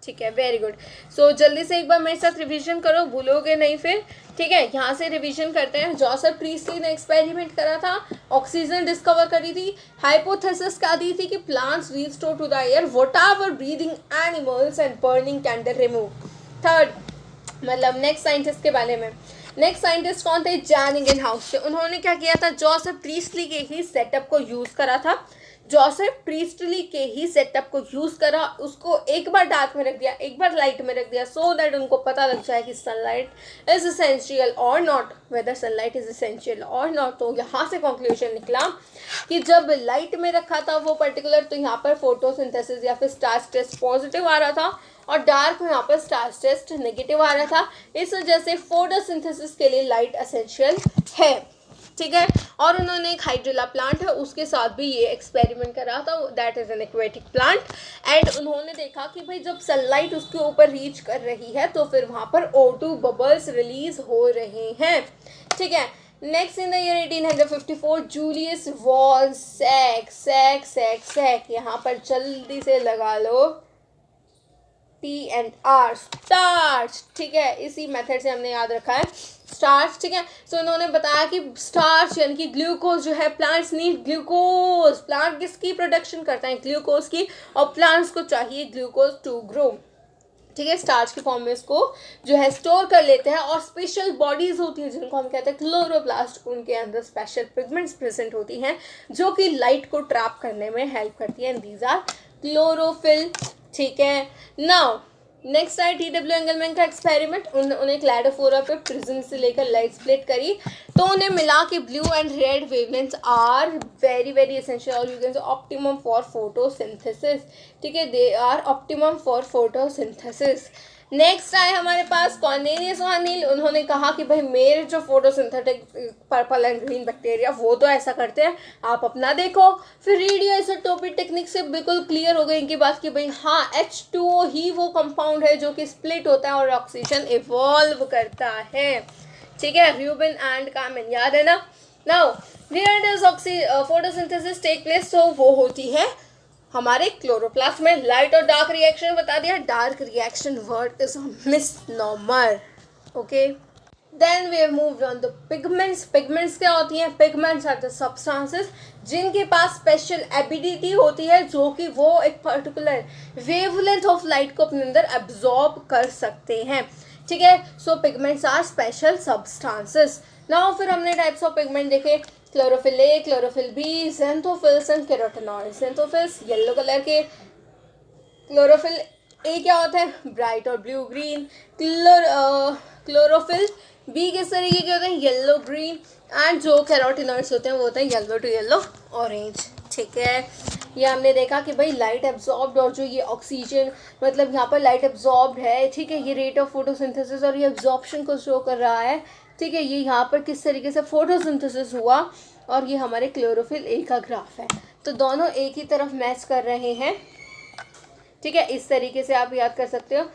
[SPEAKER 1] ठीक है, वेरी गुड. सो जल्दी से एक बार मेरे साथ रिवीजन करो, भूलोगे नहीं फिर. ठीक है, यहाँ से रिवीजन करते हैं. जोसेफ प्रीस्टली ने एक्सपेरिमेंट करा था, ऑक्सीजन डिस्कवर करी थी, हाइपोथेसिस क्या दी थी कि plants restore to the air whatever breathing animals and burning candle remove. Third मतलब नेक्स्ट साइंटिस्ट के बारे में. नेक्स्ट साइंटिस्ट कौन थे? John Ingenhousz. उन्होंने क्या किया था? जोसेफ प्रीस्टली के ही सेटअप को यूज़ करा था. जोसेफ प्रीस्टली के ही सेटअप को यूज़ करा, उसको एक बार डार्क में रख दिया, एक बार लाइट में रख दिया, सो दैट उनको पता लग जाए कि sunlight is essential or not, whether sunlight is essential or not. तो यहाँ से कंक्लूजन निकला कि जब लाइट में रखा था वो पर्टिकुलर, तो यहाँ पर फोटोसिंथेसिस या फिर स्टार्च टेस्ट पॉजिटिव आ रहा था, और डार्क में यहाँ पर स्टार्च टेस्ट नेगेटिव आ रहा था. इस वजह से फोटोसिंथेसिस के लिए लाइट एसेंशियल है. ठीक है, और उन्होंने एक हाइड्रिला प्लांट है उसके साथ भी ये एक्सपेरिमेंट करा था, that is an aquatic plant. And उन्होंने देखा कि भाई जब सनलाइट उसके ऊपर रीच कर रही है तो फिर वहाँ पर O2 बबल्स रिलीज हो रहे हैं. ठीक है, next in the year 1854 Julius von Sachs यहाँ पर जल्दी से लगा लो T&R, स्टार्च. ठीक है, इसी मेथड से हमने याद रखा है स्टार्च. ठीक है, सो उन्होंने बताया कि स्टार्च यानी कि ग्लूकोज जो है, प्लांट्स नीड ग्लूकोज. प्लांट किसकी प्रोडक्शन करता है? ग्लूकोज की, और प्लांट्स को चाहिए ग्लूकोज टू ग्रो. ठीक है, स्टार्च के फॉर्म में इसको जो है स्टोर कर लेते हैं, और स्पेशल बॉडीज होती हैं जिनको हम कहते हैं क्लोरोप्लास्ट, उनके अंदर स्पेशल पिगमेंट्स प्रेजेंट होती हैं जो कि लाइट को ट्रैप करने में हेल्प करती हैं। These are chlorophyll. ठीक है, नाउ नेक्स्ट है TW एंगलमैन का एक्सपेरिमेंट। उन्हें क्लैडोफोरा पे प्रिज्म से लेकर लाइट स्प्लिट करी, तो उन्हें मिला कि blue and red wavelengths are very very essential, और you can say optimum for photosynthesis. ठीक है, they are optimum for photosynthesis. Next आए हमारे पास कॉर्नेलियस ओ'नील। उन्होंने कहा कि भाई मेरे जो photosynthetic purple and green bacteria वो तो ऐसा करते हैं, आप अपना देखो। फिर रेडियो आइसोटोपी टेक्निक से बिल्कुल क्लियर हो गई इनकी बात कि भाई हाँ, H2O ही वो कंपाउंड है जो कि स्प्लिट होता है और ऑक्सीजन इवॉल्व करता है। ठीक है, र्यूबिन एंड कामिन, याद है ना। Now where does photosynthesis take place, तो वो होती है हमारे क्लोरोप्लास्ट में। लाइट और डार्क रिएक्शन बता दिया। Dark reaction word is a misnomer. Okay, then we have moved on the pigments. Pigments क्या होती हैं? पिगमेंट्स आर द सब्सटेंसेस जिनके पास स्पेशल एबिलिटी होती है जो कि वो एक पर्टिकुलर वेवलेंथ ऑफ लाइट को अपने अंदर एब्जॉर्ब कर सकते हैं। ठीक है, so pigments are special substances. Now फिर हमने टाइप्स ऑफ पिगमेंट देखे, chlorophyll A, chlorophyll b, xanthophylls and carotenoids. Xanthophylls yellow colour के, क्लोरोफिल ए क्या होता है? ब्राइट और ब्लू ग्रीन। क्लोरोफिल बी किस तरीके के होते हैं? Yellow green. एंड जो कैरोटेनॉइड्स होते हैं वो होते हैं येलो टू येलो ऑरेंज। ठीक है, ये हमने देखा कि भाई लाइट एब्जॉर्ब्ड, और जो ये ऑक्सीजन मतलब यहाँ पर लाइट एब्जॉर्ब्ड है, ठीक है, ये रेट ऑफ फोटोसिंथेसिस और ये एब्जॉर्प्शन को शो कर रहा है। ठीक है, ये यहाँ पर किस तरीके से फोटोसिंथेसिस हुआ, और ये हमारे क्लोरोफिल ए का ग्राफ है, तो दोनों एक ही तरफ मैच कर रहे हैं। ठीक है, इस तरीके से आप याद कर सकते हो।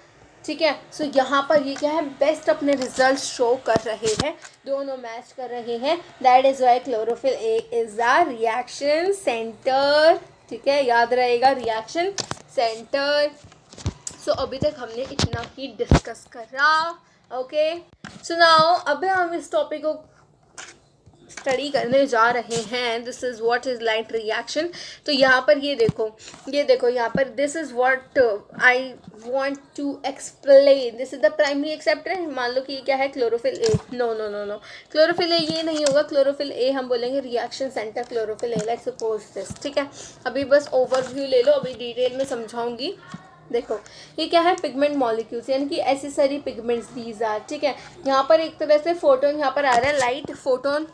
[SPEAKER 1] ठीक है, सो यहाँ पर ये क्या है, बेस्ट अपने रिजल्ट शो कर रहे हैं, दोनों मैच कर रहे हैं। That is why chlorophyll a is a reaction centre. ठीक है, याद रहेगा, रिएक्शन सेंटर। सो अभी तक हमने इतना ही डिस्कस करा। ओके, सो नाउ अब हम इस टॉपिक को स्टडी करने जा रहे हैं। This is what is light reaction. तो यहाँ पर ये देखो यहाँ पर this is what I want to explain. This is the primary acceptor. मान लो कि ये क्या है, chlorophyll a. No no no no, chlorophyll a ये नहीं होगा। क्लोरोफिल ए हम बोलेंगे reaction centre chlorophyll a. Let's suppose this. ठीक है, अभी बस ओवरव्यू ले लो, अभी डिटेल में समझाऊंगी। देखो ये क्या है, पिगमेंट मॉलिक्यूल्स, यानी कि एसेसरी पिगमेंट्स दीज आर। ठीक है, यहाँ पर एक तरह से फोटोन यहाँ पर आ रहा है, light photon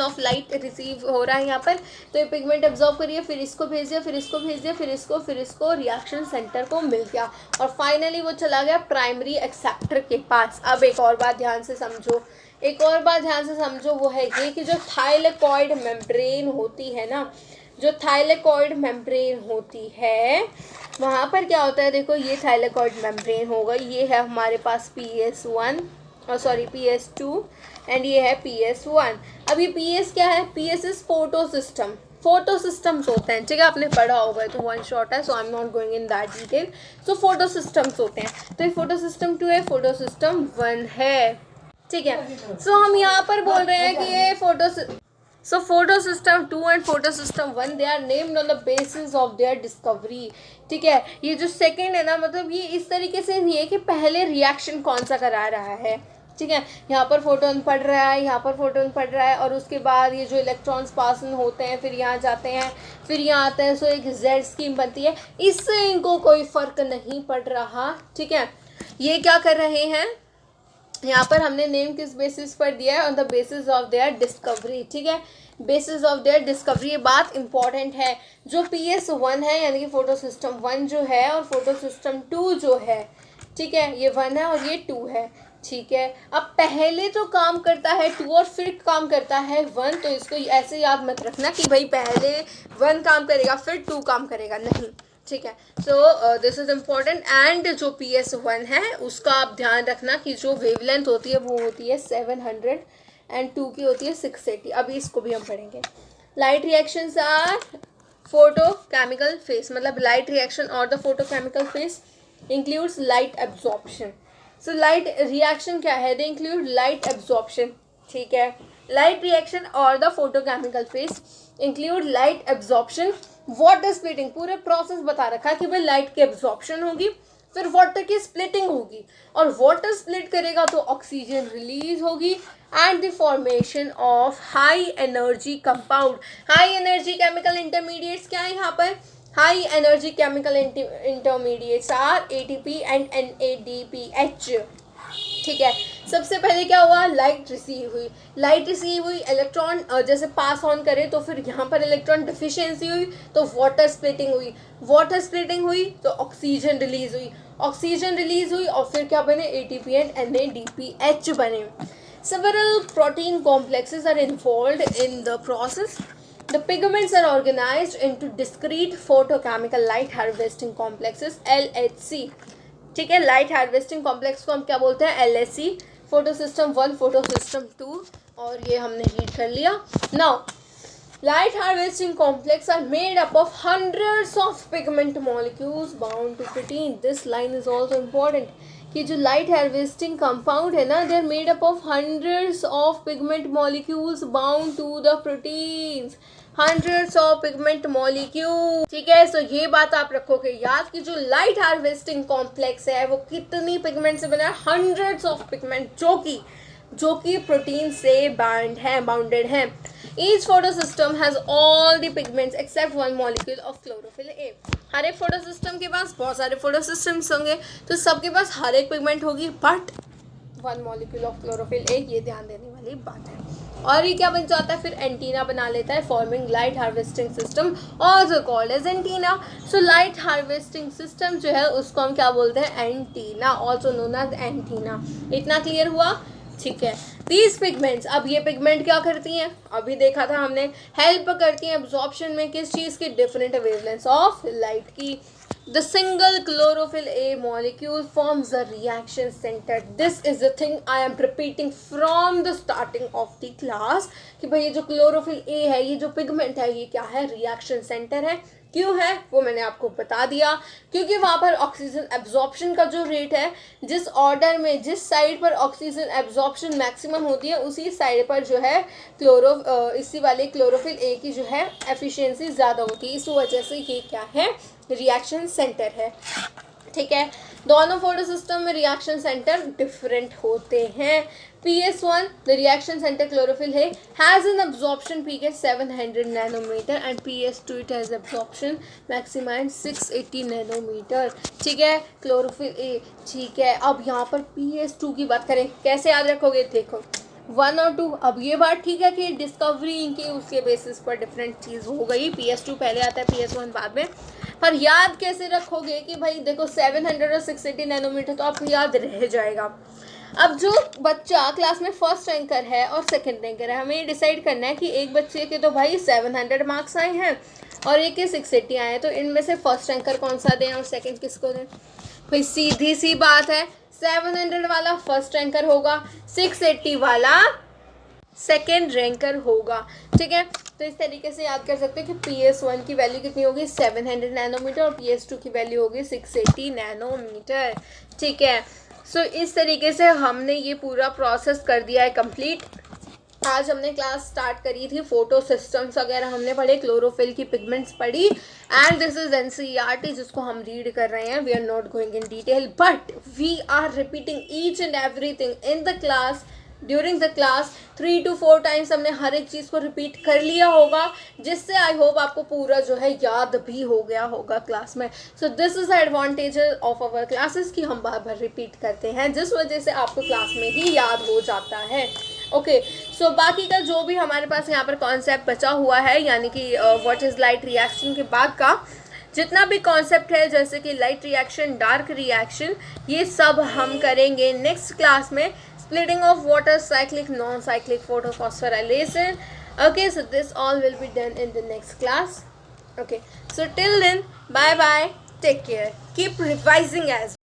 [SPEAKER 1] of light receive हो रहा है यहाँ पर। तो ये पिगमेंट एब्जॉर्ब करिए, फिर इसको भेज दिया, फिर इसको भेज दिया, फिर इसको रिएक्शन सेंटर को मिल गया, और फाइनली वो चला गया प्राइमरी एक्सेप्टर के पास। अब एक और बात ध्यान से समझो, वो है ये कि जो थाइलेकॉइड मेम्ब्रेन होती है ना, जो थाइलेकॉइड मेम्ब्रेन होती है वहाँ पर क्या होता है, देखो ये थाइलेकॉइड मेम्ब्रेन होगा, ये है हमारे पास PS1 और सॉरी PS2 एंड ये है PS1। अब ये PS क्या है? PS इज फोटोसिस्टम्स होते हैं। ठीक है, आपने पढ़ा होगा, तो वन शॉट है, so I am not going in that detail. So photosystems होते हैं, तो ये फोटोसिस्टम 2 है, फोटोसिस्टम 1 है। ठीक है, सो हम यहाँ पर बोल रहे हैं कि ये photosystem 2 and photosystem 1 they are named on the basis of their discovery। ठीक है, ये जो सेकंड है ना, मतलब ये इस तरीके से नहीं है कि पहले रिएक्शन कौन सा करा रहा है। ठीक है, यहाँ पर फोटोन पड़ रहा है, यहाँ पर फोटोन पड़ रहा है, और उसके बाद ये जो इलेक्ट्रॉन्स पास होते हैं, फिर यहाँ जाते हैं, फिर यहाँ आते हैं, सो एक जेड स्कीम बनती है। इससे इनको कोई फ़र्क नहीं पड़ रहा। ठीक है, ये क्या कर रहे हैं, यहाँ पर हमने नेम किस बेसिस पर दिया है, on the basis of their discovery. ठीक है, बेसिस ऑफ देयर डिस्कवरी, ये बात इंपॉर्टेंट है। जो PS1 है यानी कि फोटोसिस्टम 1 जो है, और फोटोसिस्टम 2 जो है, ठीक है, ये 1 है और ये 2 है। ठीक है, अब पहले तो काम करता है 2 और फिर काम करता है 1, तो इसको ऐसे याद मत रखना कि भाई पहले 1 काम करेगा फिर 2 काम करेगा, नहीं। ठीक है, सो दिस इज़ इम्पॉर्टेंट। एंड जो PS1 है उसका आप ध्यान रखना कि जो वेवलेंथ होती है वो होती है 700 एंड 2 की होती है 680। अभी इसको भी हम पढ़ेंगे। Light reactions are photochemical phase, मतलब लाइट रिएक्शन और the photochemical phase includes light absorption. So light reaction क्या है, दे इंक्लूड लाइट एब्जॉर्प्शन। ठीक है, लाइट रिएक्शन और the photochemical phase include light absorption, water splitting, पूरे प्रोसेस बता रखा है कि भाई लाइट की एब्जॉर्प्शन होगी, फिर वाटर की स्प्लिटिंग होगी और वाटर स्प्लिट करेगा तो ऑक्सीजन रिलीज होगी and the formation of high energy compound. High energy chemical intermediates क्या है यहाँ पर? High energy chemical intermediates are ATP and NADPH। ठीक है, सबसे पहले क्या हुआ? लाइट रिसीव हुई, इलेक्ट्रॉन जैसे पास ऑन करे तो फिर यहाँ पर इलेक्ट्रॉन डिफिशियंसी हुई तो वाटर स्प्लिटिंग हुई तो ऑक्सीजन रिलीज हुई और फिर क्या बने? ATP एंड NADPH बने। Several protein complexes are involved in the process. The pigments are organized into discrete photochemical light harvesting complexes LHC। ठीक है, लाइट हार्वेस्टिंग कॉम्प्लेक्स को हम क्या बोलते हैं? LHC। Photo system 1, photo system 2, और ये हमने रीड कर लिया। Now light harvesting complex are made up of hundreds of pigment molecules bound to protein. This line is also important कि जो light harvesting compound है ना, they are made up of hundreds of pigment molecules bound to the proteins. hundreds of pigment molecules। ठीक है, so ये बात आप रखोगे याद कि जो light harvesting complex है वो कितनी पिगमेंट से बना है? hundreds of pigment जो कि प्रोटीन से बाउंडेड है। Each photosystem has all the pigments except one molecule of chlorophyll A। हर एक फोटोसिस्टम के पास बहुत सारे फोटोसिस्टम्स होंगे तो सबके पास हर एक पिगमेंट होगी, but 1 molecule of chlorophyll A, ये ध्यान देने वाली बात है। और ये क्या बन जाता है? फिर एंटीना बना लेता है, forming light harvesting system also called as antenna. So light harvesting system जो है उसको हम क्या बोलते हैं? Antenna, also known as antenna. इतना क्लियर हुआ? ठीक है, दीज पिगमेंट्स, अब ये पिगमेंट क्या करती हैं? अभी देखा था हमने, हेल्प करती हैं एब्जॉर्प्शन में किस चीज़ की? डिफरेंट वेवलेंथ्स ऑफ लाइट की। The single chlorophyll A molecule forms a reaction center. This is the thing I am repeating from the starting of the class कि भाई ये जो chlorophyll A है, ये जो pigment है, ये क्या है? reaction center है। क्यों है वो मैंने आपको बता दिया, क्योंकि वहाँ पर ऑक्सीजन एब्जॉर्प्शन का जो रेट है, जिस ऑर्डर में जिस साइड पर ऑक्सीजन एब्जॉर्प्शन मैक्सिमम होती है उसी साइड पर जो है इसी वाले क्लोरोफिल ए की जो है एफिशिएंसी ज़्यादा होती है। इस वजह से ये क्या है? रिएक्शन सेंटर है। ठीक है, दोनों फोटोसिस्टम में रिएक्शन सेंटर डिफरेंट होते हैं। PS1 the reaction centre chlorophyll है has an absorption peak at 700 nanometre and PS2 it has absorption maximum 680 nanometre. ठीक है, क्लोरोफिल ए। ठीक है, अब यहाँ पर PS2 की बात करें, कैसे याद रखोगे? देखो 1 और 2, अब ये बात ठीक है कि डिस्कवरी इनकी उसके बेसिस पर डिफरेंट चीज़ हो गई, PS2 पहले आता है, PS1 बाद में। पर याद कैसे रखोगे कि भाई देखो 700 और 680 नैनोमीटर तो आपको याद रह जाएगा। अब जो बच्चा क्लास में फर्स्ट रैंकर है और सेकंड रैंकर है, हमें ये डिसाइड करना है कि एक बच्चे के तो भाई 700 मार्क्स आए हैं और एक के 680 आए हैं, तो इनमें से फर्स्ट रैंकर कौन सा दें और सेकंड किसको दें? भाई सीधी सी बात है, 700 वाला फर्स्ट रैंकर होगा, 680 वाला सेकेंड रैंकर होगा। ठीक है, तो इस तरीके से याद कर सकते हैं कि PS1 की वैल्यू कितनी होगी? 700 नैनोमीटर और PS2 की वैल्यू होगी 680 नैनोमीटर। ठीक है, सो इस तरीके से हमने ये पूरा प्रोसेस कर दिया है कंप्लीट। आज हमने क्लास स्टार्ट करी थी, फोटो सिस्टम्स वगैरह हमने पढ़े, क्लोरोफिल की पिगमेंट्स पढ़ी, एंड दिस इज NCERT जिसको हम रीड कर रहे हैं। We are not going in detail but we are repeating each and everything in the class. During the class 3 to 4 times हमने हर एक चीज़ को रिपीट कर लिया होगा, जिससे आई होप आपको पूरा जो है याद भी हो गया होगा क्लास में। So this is the advantage of our classes कि हम बार बार रिपीट करते हैं, जिस वजह से आपको क्लास में ही याद हो जाता है। ओके, सो बाकी का जो भी हमारे पास यहाँ पर कॉन्सेप्ट बचा हुआ है, यानी कि व्हाट इज़ लाइट रिएक्शन के बाद का जितना भी कॉन्सेप्ट है, जैसे कि लाइट रिएक्शन, डार्क रिएक्शन, ये सब हम करेंगे नेक्स्ट क्लास में। Splitting of water, cyclic, non-cyclic photophosphorylation. Okay, so this all will be done in the next class. Okay, so till then, bye bye, take care, keep revising as